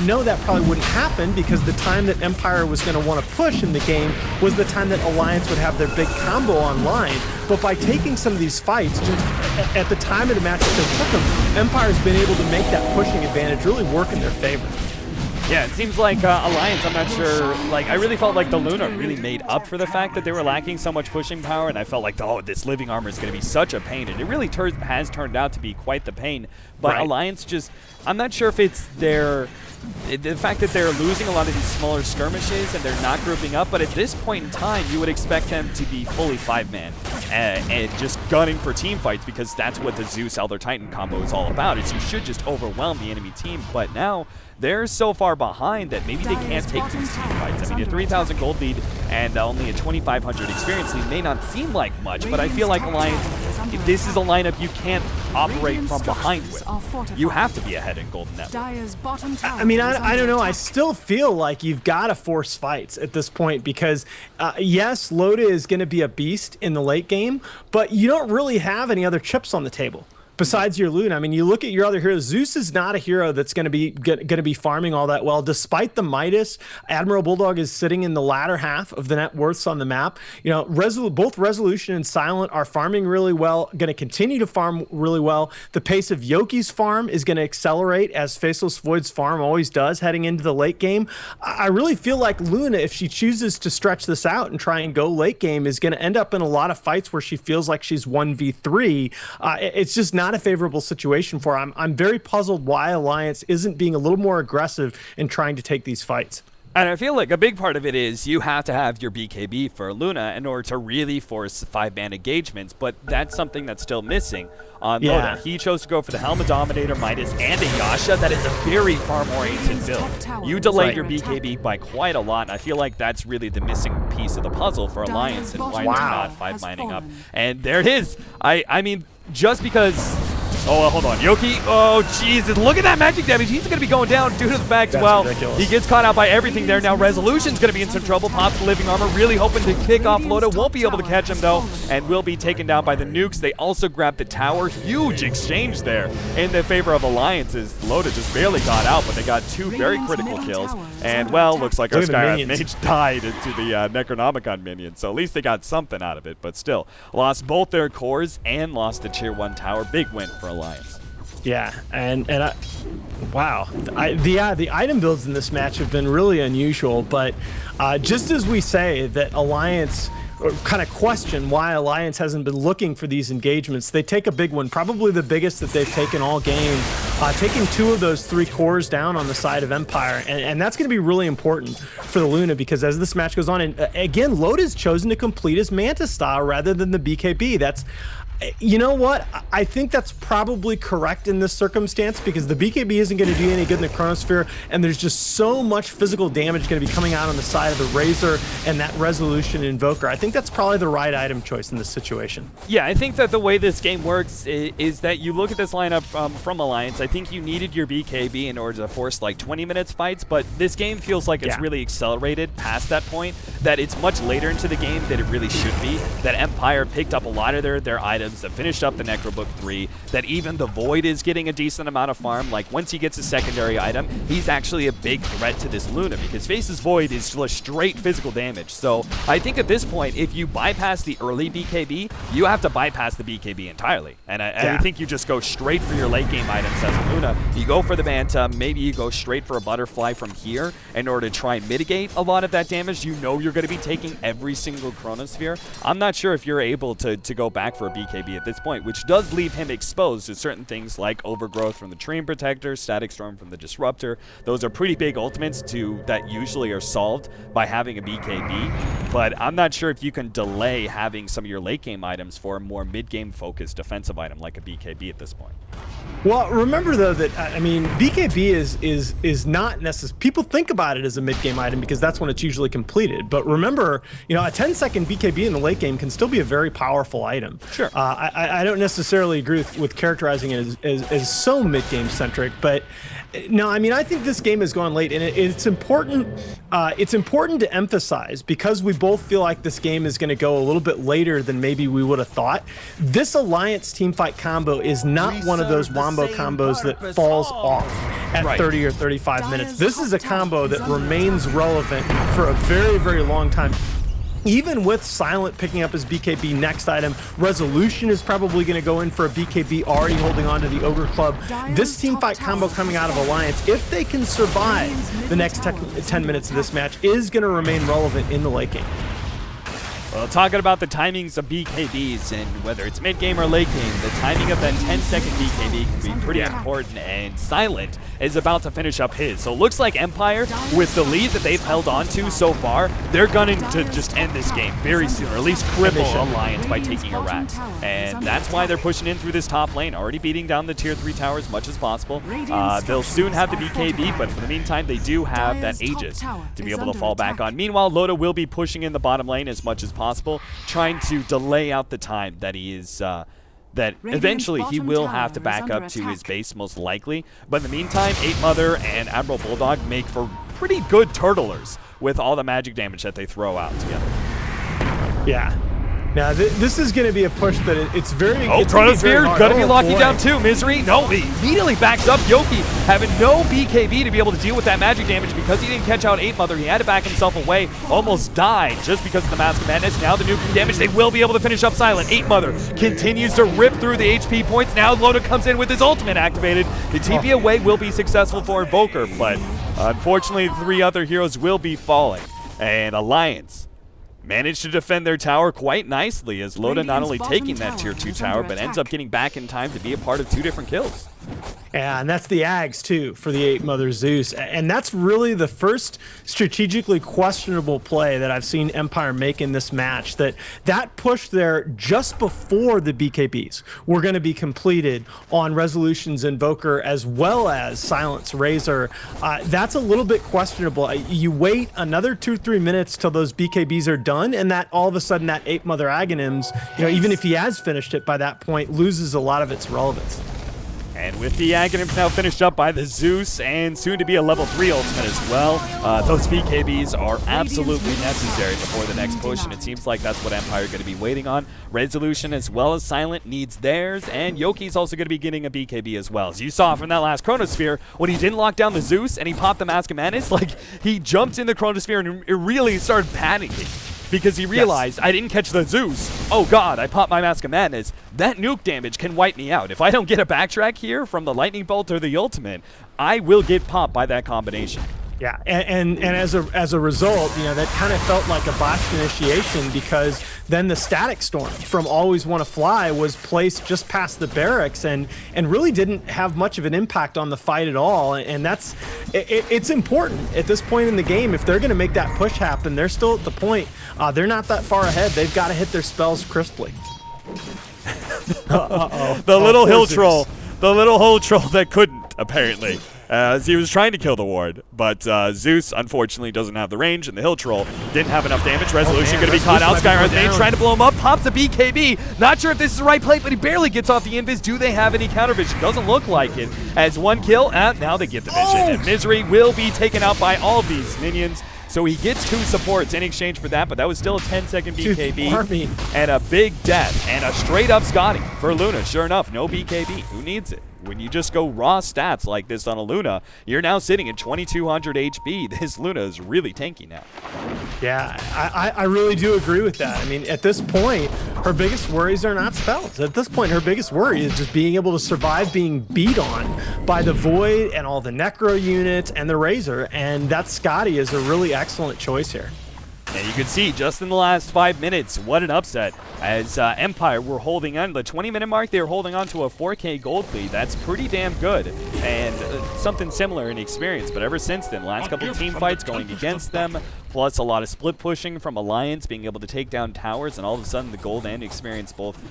Speaker 2: no, that probably wouldn't happen because the time that Empire was going to want to push in the game was the time that Alliance would have their big combo online. But by taking some of these fights, just at the time of the match that they took them, Empire's been able to make that pushing advantage really work in their favor.
Speaker 1: Yeah, it seems like Alliance, I'm not sure, like, I really felt like the Luna really made up for the fact that they were lacking so much pushing power, and I felt like, oh, this living armor is going to be such a pain, and it really has turned out to be quite the pain. But Alliance just, I'm not sure if it's the fact that they're losing a lot of these smaller skirmishes and they're not grouping up, but at this point in time, you would expect them to be fully 5-man and just gunning for team fights because that's what the Zeus Elder Titan combo is all about, is you should just overwhelm the enemy team. But now, they're so far behind that maybe they can't take these team fights. I mean, a 3,000 gold lead and only a 2,500 experience lead may not seem like much, but I feel like Alliance, this is a lineup you can't operate from behind with. You have to be ahead in Golden Network.
Speaker 2: I mean, I don't know. I still feel like you've got to force fights at this point because, yes, Loda is going to be a beast in the late game, but you don't really have any other chips on the table. Besides your Luna, I mean, you look at your other heroes. Zeus is not a hero that's going to be farming all that well. Despite the Midas, Admiral Bulldog is sitting in the latter half of the net worths on the map. You know, both Resolution and Silent are farming really well, going to continue to farm really well. The pace of Yoki's farm is going to accelerate as Faceless Void's farm always does heading into the late game. I really feel like Luna, if she chooses to stretch this out and try and go late game, is going to end up in a lot of fights where she feels like she's 1v3. It's just not a favorable situation for her. I'm very puzzled why Alliance isn't being a little more aggressive in trying to take these fights.
Speaker 1: And I feel like a big part of it is you have to have your BKB for Luna in order to really force 5-man engagements, but that's something that's still missing on Loda. He chose to go for the Helmet Dominator, Midas, and a Yasha. That is a very farm-oriented build. You delayed your BKB by quite a lot, and I feel like that's really the missing piece of the puzzle for Alliance and why they're not 5-mining up. And there it is. I mean, just because... Oh, hold on. Yoki, oh, Jesus. Look at that magic damage. He's going to be going down due to the fact, ridiculous. He gets caught out by everything there. Now Resolution's going to be in some trouble. Pops the living armor, really hoping to kick off Loda. Won't be able to catch him, though, and will be taken down by the nukes. They also grab the tower. Huge exchange there in the favor of Alliances. Loda just barely got out, but they got 2 very critical kills. And, well, looks like our Skyrim Mage died into the Necronomicon minion, so at least they got something out of it. But still, lost both their cores and lost the Tier 1 tower. Big win for Alliance.
Speaker 2: Yeah, wow. The item builds in this match have been really unusual, but just as we say that Alliance, or kind of question why Alliance hasn't been looking for these engagements, they take a big one, probably the biggest that they've taken all game, taking 2 of those 3 cores down on the side of Empire, and that's going to be really important for the Luna because as this match goes on, and again, Loda's chosen to complete his Manta style rather than the BKB. That's... You know what? I think that's probably correct in this circumstance because the BKB isn't going to do any good in the Chronosphere, and there's just so much physical damage going to be coming out on the side of the Razor and that Resolution Invoker. I think that's probably the right item choice in this situation.
Speaker 1: Yeah, I think that the way this game works is that you look at this lineup from Alliance. I think you needed your BKB in order to force like 20 minutes fights, but this game feels like it's really accelerated past that point, that it's much later into the game than it really should be, that Empire picked up a lot of their items, that finished up the Necrobook 3, that even the Void is getting a decent amount of farm. Like, once he gets a secondary item, he's actually a big threat to this Luna because Face's Void is just straight physical damage. So I think at this point, if you bypass the early BKB, you have to bypass the BKB entirely. And I think you just go straight for your late game items as a Luna. You go for the Manta, maybe you go straight for a Butterfly from here in order to try and mitigate a lot of that damage. You know you're going to be taking every single Chronosphere. I'm not sure if you're able to go back for a BKB BKB at this point, which does leave him exposed to certain things like Overgrowth from the Treant Protector, Static Storm from the Disruptor. Those are pretty big ultimates that usually are solved by having a BKB, but I'm not sure if you can delay having some of your late game items for a more mid-game focused defensive item like a BKB at this point.
Speaker 2: Well, remember though that I mean BKB is not necessarily, people think about it as a mid-game item because that's when it's usually completed. But remember, you know, a 10-second BKB in the late game can still be a very powerful item. Sure. I don't necessarily agree with characterizing it as so mid-game centric, but no, I mean I think this game has gone late, and it's important. It's important to emphasize, because we both feel like this game is going to go a little bit later than maybe we would have thought. This Alliance teamfight combo is not one of those wombo combos that falls off at 30 or 35 minutes. This is a combo that remains relevant for a very, very long time. Even with Silent picking up his BKB next item, Resolution is probably going to go in for a BKB, already holding on to the Ogre Club. This teamfight combo coming out of Alliance, if they can survive the next 10 minutes of this match, is going to remain relevant in the late game.
Speaker 1: Well, talking about the timings of BKBs and whether it's mid-game or late game, the timing of that 10-second BKB can be pretty important, and Silent is about to finish up his. So it looks like Empire, with the lead that they've held on to so far, they're going to just end this game very soon, or at least cripple Alliance by taking a rat. And that's why they're pushing in through this top lane, already beating down the tier 3 tower as much as possible. They'll soon have the BKB, but for the meantime, they do have that Aegis to be able to fall back on. Meanwhile, Loda will be pushing in the bottom lane as much as possible, trying to delay out the time that he is that eventually he will have to back up to his base most likely. But in the meantime, 8mother and Admiral Bulldog make for pretty good turtlers with all the magic damage that they throw out together.
Speaker 2: Yeah. Now, this is going to be a push that it's very...
Speaker 1: Oh, Chronosphere, going to be locking down too. Misery, no, he immediately backs up. Yoki having no BKB to be able to deal with that magic damage because he didn't catch out 8mother. He had to back himself away, almost died just because of the Mask of Madness. Now the nuking damage, they will be able to finish up Silent. 8mother continues to rip through the HP points. Now Loda comes in with his ultimate activated. The TP away will be successful for Invoker, but unfortunately 3 other heroes will be falling. And Alliance managed to defend their tower quite nicely, as Loda not only taking that tier 2 tower, but ends up getting back in time to be a part of 2 different kills.
Speaker 2: Yeah, and that's the Ags too for the 8mother Zeus, and that's really the first strategically questionable play that I've seen Empire make in this match. That push there just before the BKBs were going to be completed on Resolution's Invoker as well as Silence Razor. That's a little bit questionable. You wait another 2-3 minutes till those BKBs are done, and that all of a sudden that 8mother Aghanims, you know, even if he has finished it by that point, loses a lot of its relevance.
Speaker 1: And with the Aghanims now finished up by the Zeus and soon to be a level 3 ultimate as well, those BKBs are absolutely necessary before the next push, and it seems like that's what Empire are going to be waiting on. Resolution as well as Silent needs theirs, and Yoki's also going to be getting a BKB as well. As you saw from that last Chronosphere, when he didn't lock down the Zeus and he popped the Mask of Madness, like, he jumped in the Chronosphere and it really started panicking. Because he realized, I didn't catch the Zeus. Oh god, I popped my Mask of Madness. That nuke damage can wipe me out. If I don't get a backtrack here from the Lightning Bolt or the Ultimate, I will get popped by that combination.
Speaker 2: Yeah, and as a result, you know, that kind of felt like a botched initiation, because then the Static Storm from Always Want to Fly was placed just past the barracks and really didn't have much of an impact on the fight at all. And that's it's important at this point in the game. If they're going to make that push happen, they're still at the point. They're not that far ahead. They've got to hit their spells crisply.
Speaker 1: The little hill troll. The little hill troll that couldn't, apparently. As he was trying to kill the ward, but Zeus unfortunately doesn't have the range, and the Hill Troll didn't have enough damage. Resolution going to be caught out. Skyrine's main trying to blow him up, pops a BKB. Not sure if this is the right play, but he barely gets off the invis. Do they have any counter vision? Doesn't look like it. As 1 kill, and now they get the vision. And Misery will be taken out by all of these minions. So he gets 2 supports in exchange for that, but that was still a 10-second BKB and a big death and a straight-up Scotty for Luna. Sure enough, no BKB. Who needs it? When you just go raw stats like this on a Luna, you're now sitting at 2200 HP. This Luna is really tanky now.
Speaker 2: Yeah, I really do agree with that. I mean, at this point, her biggest worries are not spells. At this point, her biggest worry is just being able to survive being beat on by the Void and all the Necro units and the Razor, and that Scotty is a really excellent choice here.
Speaker 1: And you can see just in the last 5 minutes, what an upset. As Empire were holding on, the 20-minute mark, they were holding on to a 4K gold lead. That's pretty damn good. And something similar in experience. But ever since then, last couple of team fights going against them, plus a lot of split pushing from Alliance, being able to take down towers, and all of a sudden the gold and experience both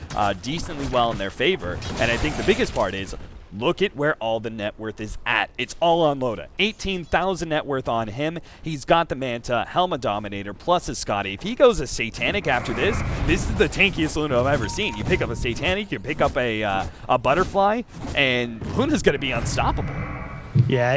Speaker 1: decently well in their favor. And I think the biggest part is, look at where all the net worth is at. It's all on Loda. 18,000 net worth on him. He's got the Manta, Helma Dominator, plus a Scotty. If he goes a Satanic after this, this is the tankiest Luna I've ever seen. You pick up a Satanic, you pick up a Butterfly, and Luna's going to be unstoppable.
Speaker 2: Yeah,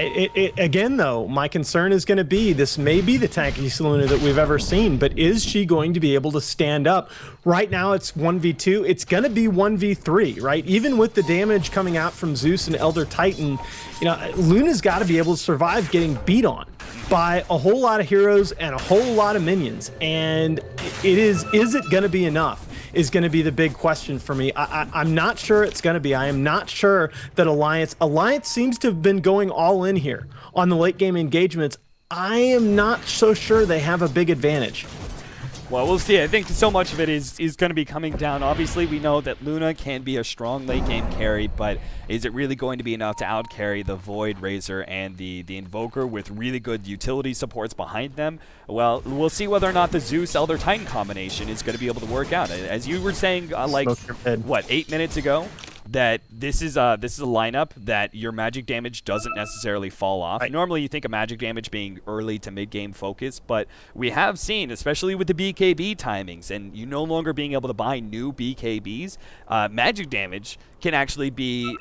Speaker 2: again, though, my concern is going to be, this may be the tankiest Luna that we've ever seen, but is she going to be able to stand up? Right now, it's 1v2. It's going to be 1v3, right? Even with the damage coming out from Zeus and Elder Titan, you know, Luna's got to be able to survive getting beat on by a whole lot of heroes and a whole lot of minions. And is it going to be enough? Is going to be the big question for me. I'm not sure it's going to be. I am not sure that Alliance seems to have been going all in here on the late game engagements. I am not so sure they have a big advantage.
Speaker 1: Well, we'll see. I think so much of it is going to be coming down. Obviously, we know that Luna can be a strong late game carry, but is it really going to be enough to out carry the Void, Razor, and the Invoker with really good utility supports behind them? Well, we'll see whether or not the Zeus Elder Titan combination is going to be able to work out. As you were saying, like, what, 8 minutes ago, that this is a lineup that your magic damage doesn't necessarily fall off. Right. Normally, you think of magic damage being early to mid-game focus, but we have seen, especially with the BKB timings, and you no longer being able to buy new BKBs, magic damage can actually be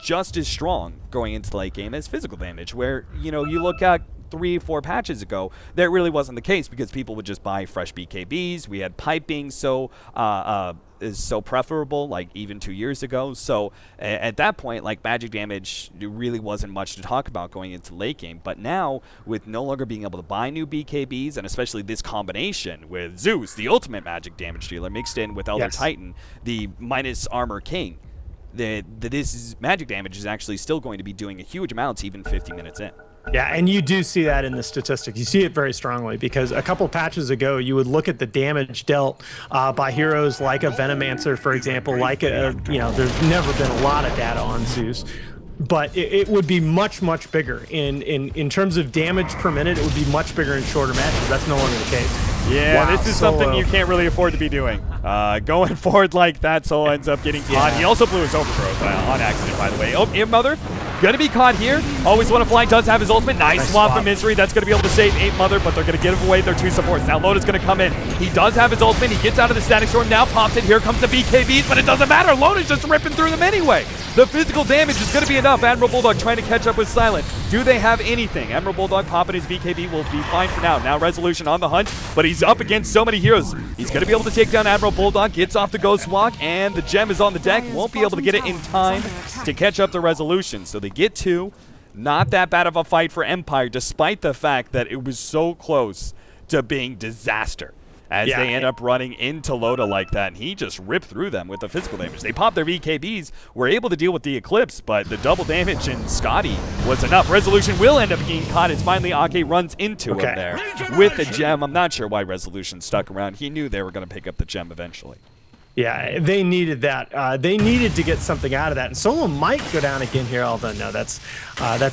Speaker 1: just as strong going into the late game as physical damage, where, you know, you look at 3-4 patches ago, that really wasn't the case because people would just buy fresh BKBs. We had pipe being so preferable, like even 2 years ago. So at that point, like, magic damage really wasn't much to talk about going into late game. But now, with no longer being able to buy new BKBs, and especially this combination with Zeus, the ultimate magic damage dealer, mixed in with Elder Titan, the minus armor king, this magic damage is actually still going to be doing a huge amount even 50 minutes in.
Speaker 2: Yeah, and you do see that in the statistics. You see it very strongly because a couple patches ago, you would look at the damage dealt by heroes like a Venomancer, for example, like you know, there's never been a lot of data on Zeus, but it would be much, much bigger. In terms of damage per minute, it would be much bigger in shorter matches. That's no longer the case.
Speaker 1: Yeah, wow, this is something you can't really afford to be doing. Going forward like that, Solo ends up getting caught. He also blew his overgrowth on accident, by the way. Oh, Imp Mother gonna be caught here. Always want to fly, does have his ultimate. Nice swap from Misery. That's gonna be able to save Ape Mother, but they're gonna give away their 2 supports. Now Loda's gonna come in. He does have his ultimate. He gets out of the static storm. Now pops it. Here comes the BKBs, but it doesn't matter. Loda's just ripping through them anyway. The physical damage is gonna be enough. Admiral Bulldog trying to catch up with Silent. Do they have anything? Admiral Bulldog popping his BKB will be fine for now. Now Resolution on the hunt, but he's up against so many heroes. He's gonna be able to take down Admiral Bulldog. Gets off the Ghost Walk, and the gem is on the deck. Won't be able to get it in time to catch up the Resolution. So they get 2. Not that bad of a fight for Empire, despite the fact that it was so close to being disaster. As they end up running into Loda like that, and he just ripped through them with the physical damage. They popped their VKBs, were able to deal with the Eclipse, but the double damage in Scotty was enough. Resolution will end up getting caught as finally Ake runs into him there with the gem. I'm not sure why Resolution stuck around. He knew they were going to pick up the gem eventually.
Speaker 2: Yeah, they needed that. They needed to get something out of that. And Solo might go down again here, although no, that's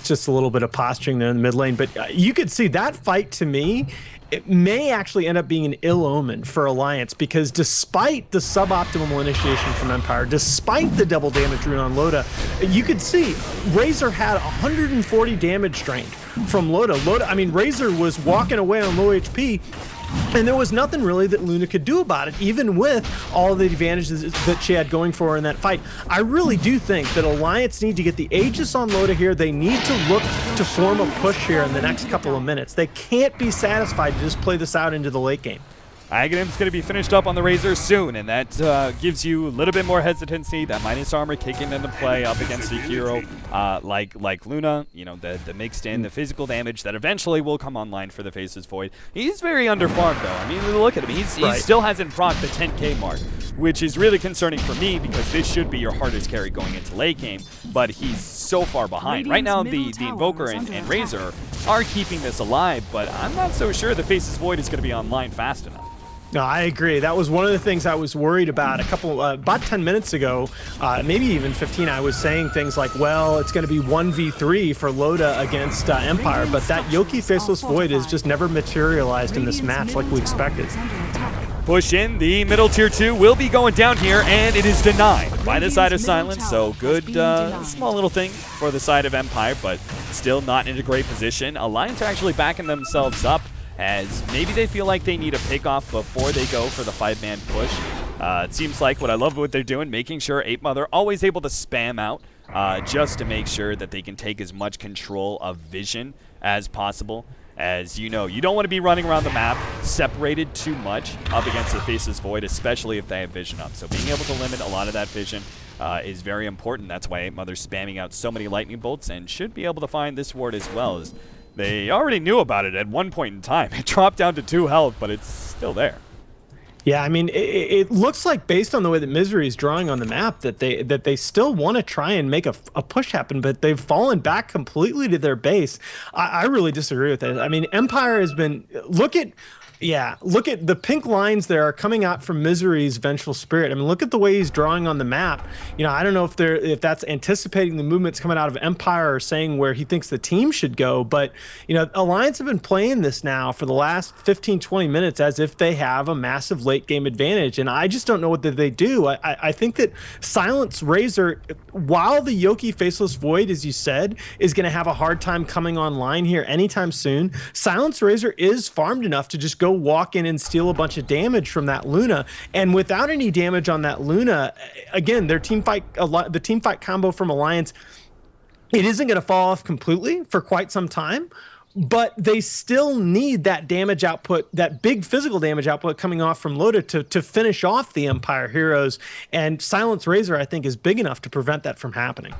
Speaker 2: just a little bit of posturing there in the mid lane. But you could see that fight, to me, it may actually end up being an ill omen for Alliance, because despite the suboptimal initiation from Empire, despite the double damage rune on Loda, you could see Razor had 140 damage drained from Loda. I mean, Razor was walking away on low HP, and there was nothing really that Luna could do about it, even with all the advantages that she had going for her in that fight. I really do think that Alliance need to get the Aegis on Loda here. They need to look to form a push here in the next couple of minutes. They can't be satisfied to just play this out into the late game.
Speaker 1: Aghanim's going to be finished up on the Razor soon, and that gives you a little bit more hesitancy. That minus armor kicking into play up against a hero like Luna. You know, the mixed in, the physical damage that eventually will come online for the Faceless Void. He's very underfarmed, though. I mean, look at him. He still hasn't procced the 10K mark. which is really concerning for me because this should be your hardest carry going into late game, but he's so far behind. Right now, the Invoker and Razor are keeping this alive, but I'm not so sure the Faceless Void is going to be online fast enough.
Speaker 2: No, I agree. That was one of the things I was worried about about 10 minutes ago, maybe even 15. I was saying things like, well, it's going to be 1v3 for Loda against Empire, but that Yoki Faceless Void has just never materialized in this match like we expected.
Speaker 1: Push in, the middle tier 2 will be going down here, and it is denied by the side of Silence, so good small little thing for the side of Empire, but still not in a great position. Alliance are actually backing themselves up, as maybe they feel like they need a pick-off before they go for the 5-man push. It seems like what I love what they're doing, making sure Ape Mother always able to spam out just to make sure that they can take as much control of vision as possible. As you know, you don't want to be running around the map separated too much up against the Faceless Void, especially if they have vision up. So being able to limit a lot of that vision is very important. That's why Ape Mother's spamming out so many lightning bolts and should be able to find this ward as well. As they already knew about it at one point in time. It dropped down to 2 health, but it's still there.
Speaker 2: Yeah, I mean, it looks like based on the way that Misery is drawing on the map that they still want to try and make a push happen, but they've fallen back completely to their base. I really disagree with that. I mean, Empire has been look at the pink lines there are coming out from Misery's Vengeful Spirit. I mean, look at the way he's drawing on the map. You know, I don't know if that's anticipating the movements coming out of Empire or saying where he thinks the team should go, but, you know, Alliance have been playing this now for the last 15, 20 minutes as if they have a massive late game advantage, and I just don't know what they do. I think that Silence Razor, while the Yoki Faceless Void, as you said, is going to have a hard time coming online here anytime soon, Silence Razor is farmed enough to just go walk in and steal a bunch of damage from that Luna, and without any damage on that Luna, again, their the team fight combo from Alliance, it isn't going to fall off completely for quite some time, but they still need that damage output, that big physical damage output coming off from Loda to finish off the Empire heroes, and Silence Razor, I think, is big enough to prevent that from happening.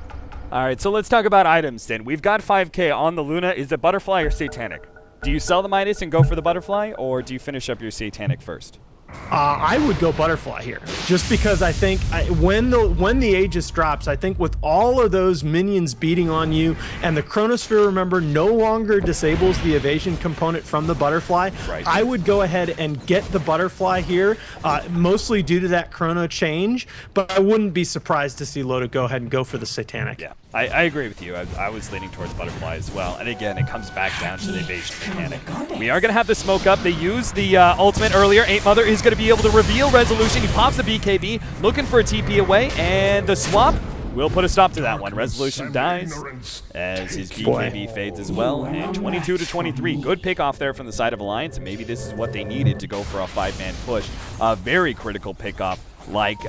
Speaker 1: All right, so let's talk about items then. We've got 5k on the Luna. Is it Butterfly or Satanic? Do you sell the Midas and go for the Butterfly, or do you finish up your Satanic first?
Speaker 2: I would go Butterfly here, just because I think when the Aegis drops, I think with all of those minions beating on you, and the Chronosphere, remember, no longer disables the evasion component from the Butterfly, right. I would go ahead and get the Butterfly here, mostly due to that Chrono change, but I wouldn't be surprised to see Loda go ahead and go for the Satanic.
Speaker 1: Yeah, I agree with you. I was leaning towards Butterfly as well, and again, it comes back down to the evasion mechanic. We are going to have the smoke up. They used the ultimate earlier. Ape Mother is going to be able to reveal Resolution. He pops the BKB, looking for a TP away, and the swap will put a stop to that one. Resolution dies as his BKB fades as well, and 22-23. Good pick off there from the side of Alliance, and maybe this is what they needed to go for a 5-man push. A very critical pick off, like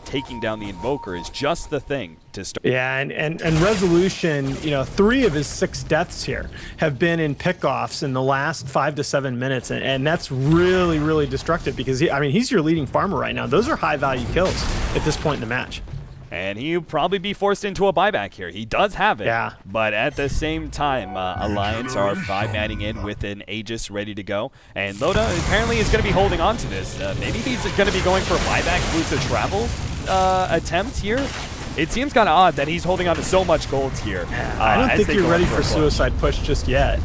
Speaker 1: taking down the Invoker is just the thing to start.
Speaker 2: Yeah, and Resolution, you know, 3 of his 6 deaths here have been in pickoffs in the last 5 to 7 minutes, and that's really, really destructive because, he's your leading farmer right now. Those are high-value kills at this point in the match.
Speaker 1: And he'll probably be forced into a buyback here. He does have it,
Speaker 2: yeah.
Speaker 1: But at the same time, Alliance are 5-manning in with an Aegis ready to go. And Loda apparently is going to be holding on to this. Maybe he's going to be going for a buyback boost to travel attempt here. It seems kind of odd that he's holding on to so much gold here.
Speaker 2: I don't think you're ready for suicide push just yet.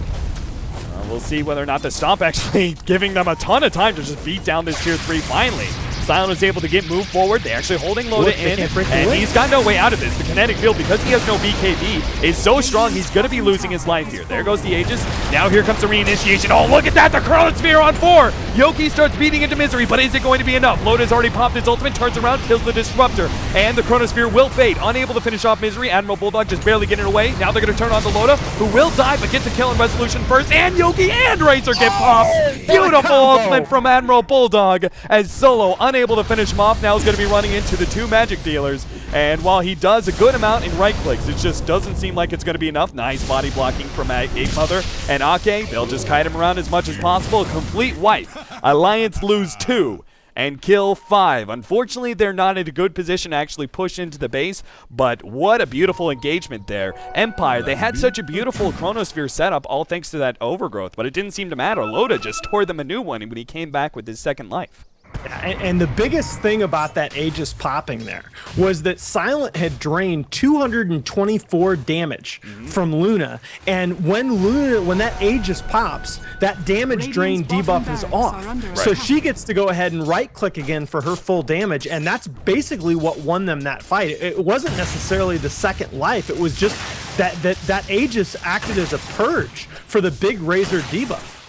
Speaker 1: We'll see whether or not the Stomp actually giving them a ton of time to just beat down this tier 3 finally. Silent was able to moved forward. They're actually holding Loda in, and he's got no way out of this. The kinetic field, because he has no BKB, is so strong he's going to be losing his life here. There goes the Aegis. Now here comes the reinitiation. Oh, look at that! The Chronosphere on 4! Yoki starts beating into Misery, but is it going to be enough? Loda's already popped his ultimate, turns around, kills the Disruptor, and the Chronosphere will fade. Unable to finish off Misery. Admiral Bulldog just barely getting away. Now they're going to turn on the Loda, who will die, but gets a kill in Resolution first, and Yoki and Razor get popped! Beautiful ultimate from Admiral Bulldog, as Solo, unable to finish him off, now is going to be running into the 2 magic dealers, and while he does a good amount in right clicks, it just doesn't seem like it's going to be enough. Nice body blocking from Ape Mother and Ake. They'll just kite him around as much as possible. A complete wipe. Alliance lose 2 and kill 5. Unfortunately, they're not in a good position to actually push into the base, but what a beautiful engagement there. Empire, they had such a beautiful Chronosphere setup, all thanks to that overgrowth, but it didn't seem to matter. Loda just tore them a new one when he came back with his second life.
Speaker 2: And the biggest thing about that Aegis popping there was that Silent had drained 224 damage from Luna, and when that Aegis pops, that damage drain debuff is off. So she gets to go ahead and right-click again for her full damage, and that's basically what won them that fight. It wasn't necessarily the second life; it was just that Aegis acted as a purge for the big Razor debuff.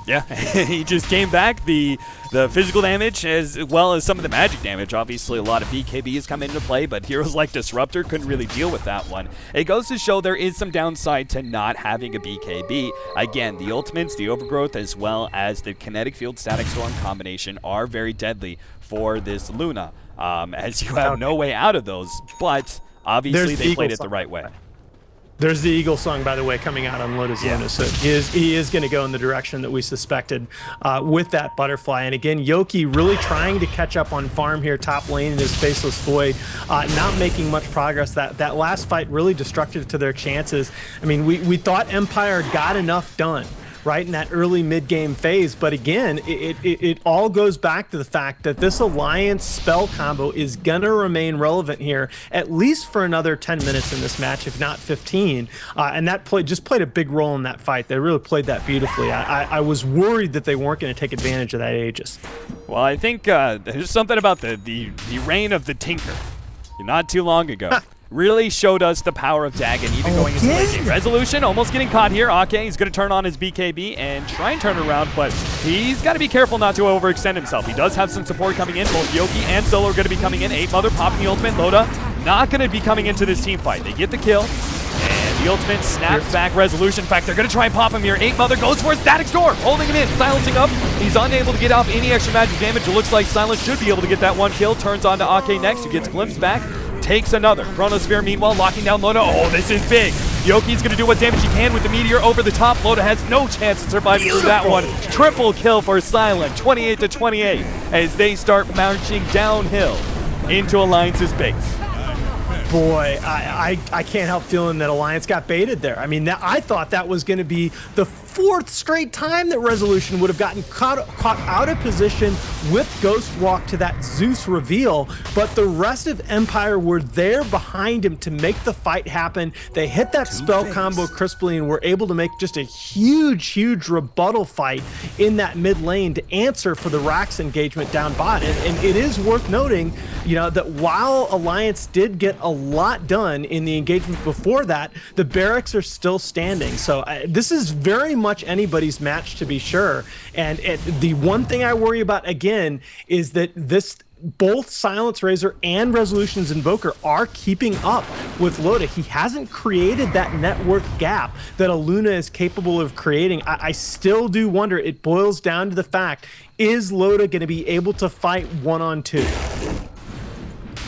Speaker 1: Yeah, he just came back. The physical damage as well as some of the magic damage. Obviously, a lot of BKBs come into play, but heroes like Disruptor couldn't really deal with that one. It goes to show there is some downside to not having a BKB. Again, the ultimates, the overgrowth, as well as the kinetic field static storm combination are very deadly for this Luna, as you have no way out of those, but obviously they played it the right way.
Speaker 2: There's the Eagle song, by the way, coming out on Lotus Luna, so he is going to go in the direction that we suspected with that Butterfly. And again, Yoki really trying to catch up on farm here, top lane in his Faceless Void, not making much progress. That last fight really destructive to their chances. I mean, we thought Empire got enough done, right, in that early mid-game phase. But again, it all goes back to the fact that this Alliance spell combo is going to remain relevant here, at least for another 10 minutes in this match, if not 15. And that just played a big role in that fight. They really played that beautifully. I was worried that they weren't going to take advantage of that Aegis.
Speaker 1: Well, I think there's something about the reign of the Tinker not too long ago. Really showed us the power of Dagon, even going into late game. Resolution almost getting caught here. Okay, he's going to turn on his BKB and try and turn it around, but he's got to be careful not to overextend himself. He does have some support coming in. Both Yoki and Solo are going to be coming in. 8 Mother popping the ultimate. Loda not going to be coming into this team fight. They get the kill, and the ultimate snaps back Resolution. In fact, they're going to try and pop him here. 8 Mother goes for a static storm, holding him in, silencing up. He's unable to get off any extra magic damage. It looks like Silence should be able to get that one kill. Turns on to Ake next, who gets glimpsed back. Takes another. Chronosphere, meanwhile, locking down Loda. Oh, this is big. Yoki's going to do what damage he can with the Meteor over the top. Loda has no chance of surviving through that one. Triple kill for Silent, 28-28, as they start marching downhill into Alliance's base.
Speaker 2: Boy, I can't help feeling that Alliance got baited there. I mean, I thought that was going to be the 4th straight time that Resolution would have gotten caught out of position with Ghost Walk to that Zeus reveal, but the rest of Empire were there behind him to make the fight happen. They hit that spell combo crisply and were able to make just a huge rebuttal fight in that mid lane to answer for the Rax engagement down bot. And it is worth noting, that while Alliance did get a lot done in the engagement before that, the barracks are still standing. So this is very much anybody's match, to be sure. And the one thing I worry about again is that both Silence Razor and Resolution's Invoker are keeping up with Loda. He hasn't created that net worth gap that a Luna is capable of creating. I still do wonder. It boils down to the fact, is Loda going to be able to fight 1-on-2?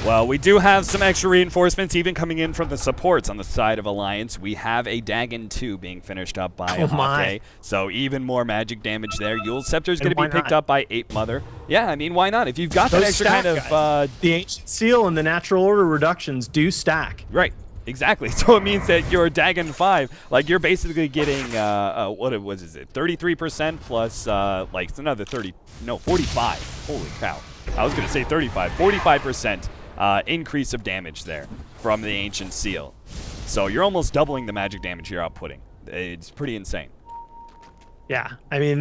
Speaker 1: Well, we do have some extra reinforcements even coming in from the supports on the side of Alliance. We have a Dagon 2 being finished up by Ake, so even more magic damage there. Eul's Scepter is going to be picked up by 8 Mother. Yeah, I mean, why not? If you've got that extra kind of...
Speaker 2: the Ancient Seal and the Natural Order reductions do stack.
Speaker 1: Right. Exactly. So it means that your Dagon 5, like, you're basically getting, what is it, 33% plus, like, it's another 45. Holy cow. I was going to say 35. 45%. Increase of damage there from the Ancient Seal. So you're almost doubling the magic damage you're outputting. It's pretty insane.
Speaker 2: Yeah, I mean,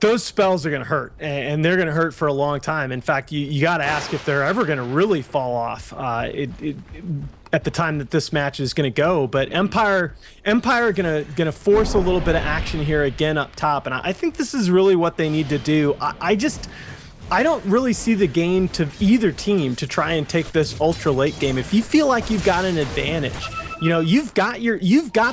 Speaker 2: those spells are going to hurt, and they're going to hurt for a long time. In fact, you got to ask if they're ever going to really fall off at the time that this match is going to go. But Empire going to force a little bit of action here again up top, and I think this is really what they need to do. I don't really see the game to either team to try and take this ultra late game. If you feel like you've got an advantage, you've got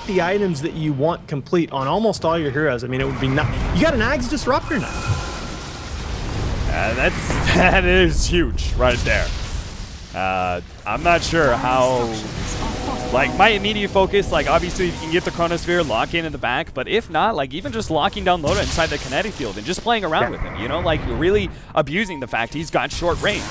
Speaker 2: the items that you want complete on almost all your heroes. I mean, it would be you got an Ags Disruptor now.
Speaker 1: That is huge right there. I'm not sure how. Like, my immediate focus, like, obviously you can get the Chronosphere, lock in the back, but if not, like, even just locking down Loda inside the kinetic field and just playing around with him, like, really abusing the fact he's got short range.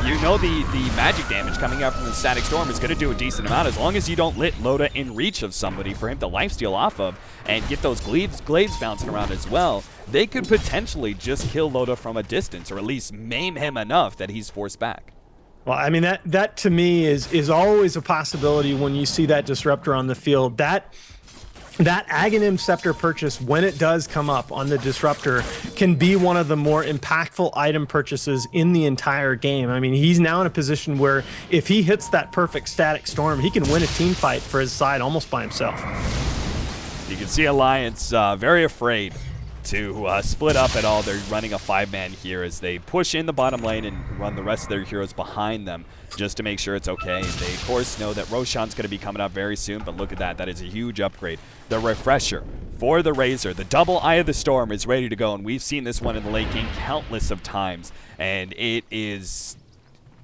Speaker 1: you know the magic damage coming out from the Static Storm is going to do a decent amount as long as you don't let Loda in reach of somebody for him to lifesteal off of and get those glaives bouncing around as well. They could potentially just kill Loda from a distance, or at least maim him enough that he's forced back.
Speaker 2: Well, I mean, that to me is always a possibility when you see that disruptor on the field. That Aghanim Scepter purchase, when it does come up on the Disruptor, can be one of the more impactful item purchases in the entire game. I mean, he's now in a position where if he hits that perfect Static Storm, he can win a team fight for his side almost by himself.
Speaker 1: You can see Alliance very afraid to split up at all. They're running a 5-man here as they push in the bottom lane and run the rest of their heroes behind them just to make sure it's okay. They, of course, know that Roshan's going to be coming up very soon, but look at that. That is a huge upgrade. The Refresher for the Razor, the double Eye of the Storm is ready to go, and we've seen this one in the late game countless of times, and it is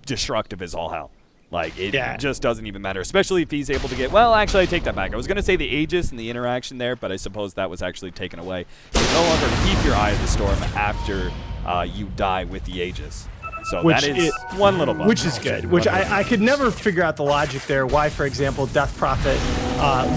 Speaker 1: destructive as all hell. Like, it just doesn't even matter, especially if he's able to get... Well, actually, I take that back. I was going to say the Aegis and the interaction there, but I suppose that was actually taken away. You no longer keep your Eye of the Storm after you die with the Aegis. So that is one little bump.
Speaker 2: Which is good. Which I could never figure out the logic there. Why, for example, Death Prophet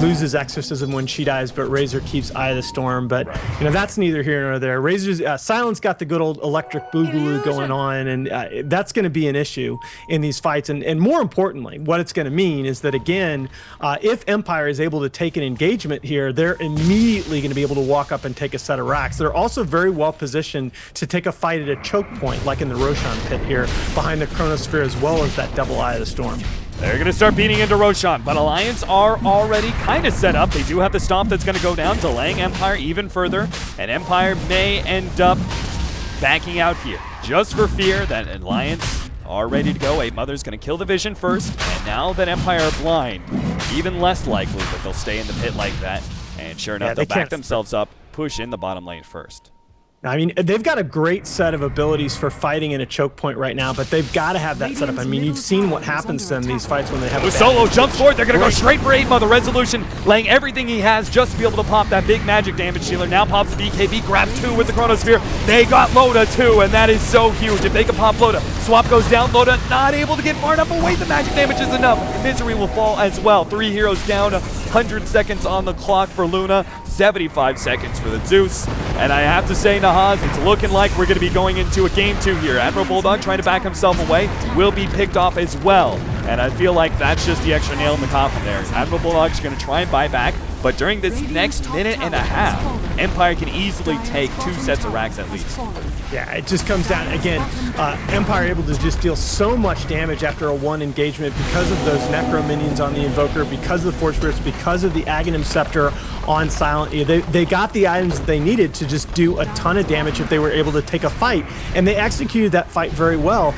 Speaker 2: loses Exorcism when she dies, but Razor keeps Eye of the Storm. But you know, that's neither here nor there. Razor's Silence got the good old electric boogaloo going on, and that's going to be an issue in these fights. And more importantly, what it's going to mean is that again, if Empire is able to take an engagement here, they're immediately going to be able to walk up and take a set of racks. They're also very well positioned to take a fight at a choke point, like in the Roshan pit here behind the Chronosphere, as well as that double Eye of the Storm.
Speaker 1: They're going to start beating into Roshan, but Alliance are already kind of set up. They do have the Stomp that's going to go down, delaying Empire even further, and Empire may end up backing out here, just for fear that Alliance are ready to go. Eight Mother's going to kill the Vision first, and now that Empire are blind, even less likely that they'll stay in the pit like that, and sure enough, they'll back themselves up, push in the bottom lane first.
Speaker 2: I mean, they've got a great set of abilities for fighting in a choke point right now, but they've got to have that set up. I mean, you've seen what happens to them in these fights when they have a
Speaker 1: Solo jumps forward. They're going to go straight for 8 Mother. Resolution laying everything he has just to be able to pop that big magic damage dealer. Now pops the BKB, grabs 2 with the Chronosphere. They got Loda too, and that is so huge. If they can pop Loda, swap goes down. Loda not able to get far enough away. The magic damage is enough. Misery will fall as well. 3 heroes down, 100 seconds on the clock for Luna, 75 seconds for the Zeus. And I have to say, Nahaz, it's looking like we're going to be going into a game 2 here. Admiral Bulldog trying to back himself away will be picked off as well. And I feel like that's just the extra nail in the coffin there. Admiral Bulldog's going to try and buy back, but during this next minute and a half, Empire can easily take 2 sets of racks at least.
Speaker 2: Yeah, it just comes down, again, Empire able to just deal so much damage after a 1 engagement because of those Necro minions on the Invoker, because of the Force Spirits, because of the Aghanim Scepter on Silent. They got the items that they needed to just do a ton of damage if they were able to take a fight, and they executed that fight very well.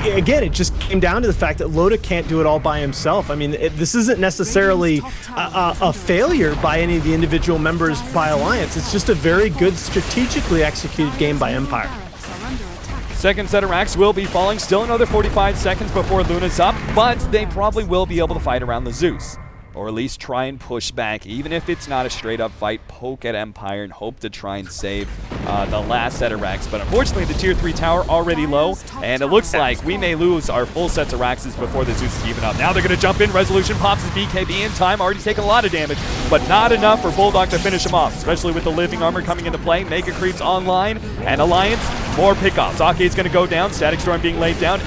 Speaker 2: Again, it just came down to the fact that Loda can't do it all by himself. I mean, this isn't necessarily a failure by any of the individual members by Alliance. It's just a very good strategically executed game by Empire.
Speaker 1: Second set of racks will be falling. Still another 45 seconds before Luna's up, but they probably will be able to fight around the Zeus. Or at least try and push back, even if it's not a straight-up fight, poke at Empire and hope to try and save the last set of racks. But unfortunately, the Tier 3 tower already low, and it looks like we may lose our full sets of racks before the Zeus is even up. Now they're going to jump in. Resolution pops his BKB in time, already taken a lot of damage, but not enough for Bulldog to finish him off, especially with the living armor coming into play. Mega Creeps online, and Alliance, more pickoffs. Arcade's going to go down, Static Storm being laid down,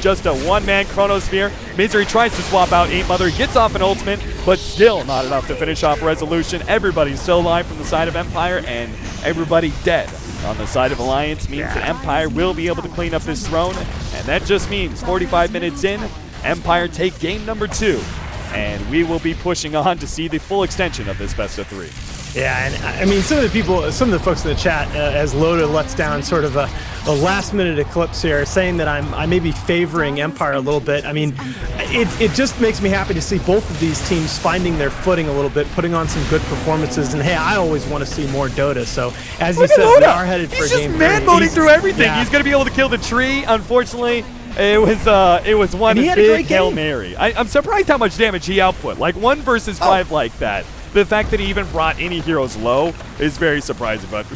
Speaker 1: just a one-man Chronosphere. Misery tries to swap out 8 Mother, gets off an ultimate, but still not enough to finish off Resolution. Everybody's still alive from the side of Empire, and everybody dead on the side of Alliance means that Empire will be able to clean up this throne, and that just means 45 minutes in, Empire take game number 2, and we will be pushing on to see the full extension of this best of 3.
Speaker 2: Yeah, and I mean, some of the folks in the chat, as Loda lets down sort of a last-minute eclipse here, saying that I may be favoring Empire a little bit. I mean, it just makes me happy to see both of these teams finding their footing a little bit, putting on some good performances. And hey, I always want to see more Dota. So as you said, we are headed for a game 3.
Speaker 1: He's just man-moding through everything. Yeah. He's going to be able to kill the tree. Unfortunately, it was one big Hail Mary. I'm surprised how much damage he output. Like 1 versus 5 like that. The fact that he even brought any heroes low is very surprising, but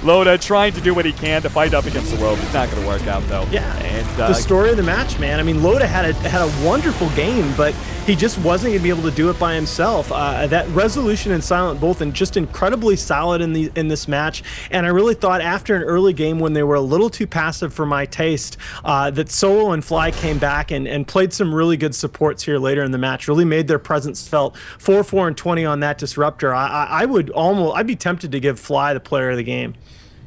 Speaker 1: Loda trying to do what he can to fight up against the rope. It's not going to work out, though.
Speaker 2: Yeah,
Speaker 1: and
Speaker 2: the story of the match, man. I mean, Loda had a wonderful game, but he just wasn't going to be able to do it by himself. That resolution and silent both and just incredibly solid in this match. And I really thought after an early game when they were a little too passive for my taste, that Solo and Fly came back and played some really good supports here later in the match. Really made their presence felt. 4-4 and 20 on that disruptor. I'd be tempted to give Fly the player of the game.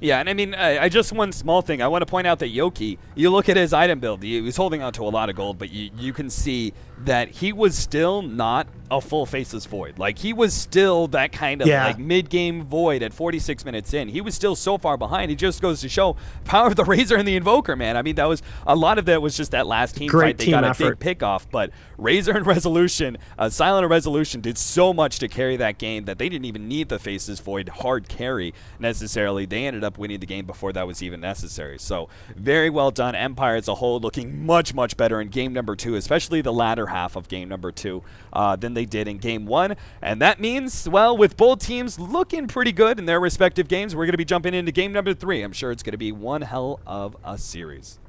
Speaker 1: Yeah, and I mean, I just one small thing. I want to point out that Yoki, you look at his item build, he was holding on to a lot of gold, but you can see that he was still not a full Faceless Void. Like, he was still that kind of like mid-game Void at 46 minutes in. He was still so far behind. He just goes to show power of the Razor and the Invoker, man. I mean, that was a lot of that was just that last team fight. They got a big pick-off, but Razor and Resolution, Silent and Resolution did so much to carry that game that they didn't even need the Faceless Void hard carry necessarily. They ended up winning the game before that was even necessary. So very well done. Empire as a whole looking much, much better in game number 2, especially the latter half of game number 2 than they did in game 1. And that means, well, with both teams looking pretty good in their respective games, we're going to be jumping into game number 3. I'm sure it's going to be one hell of a series.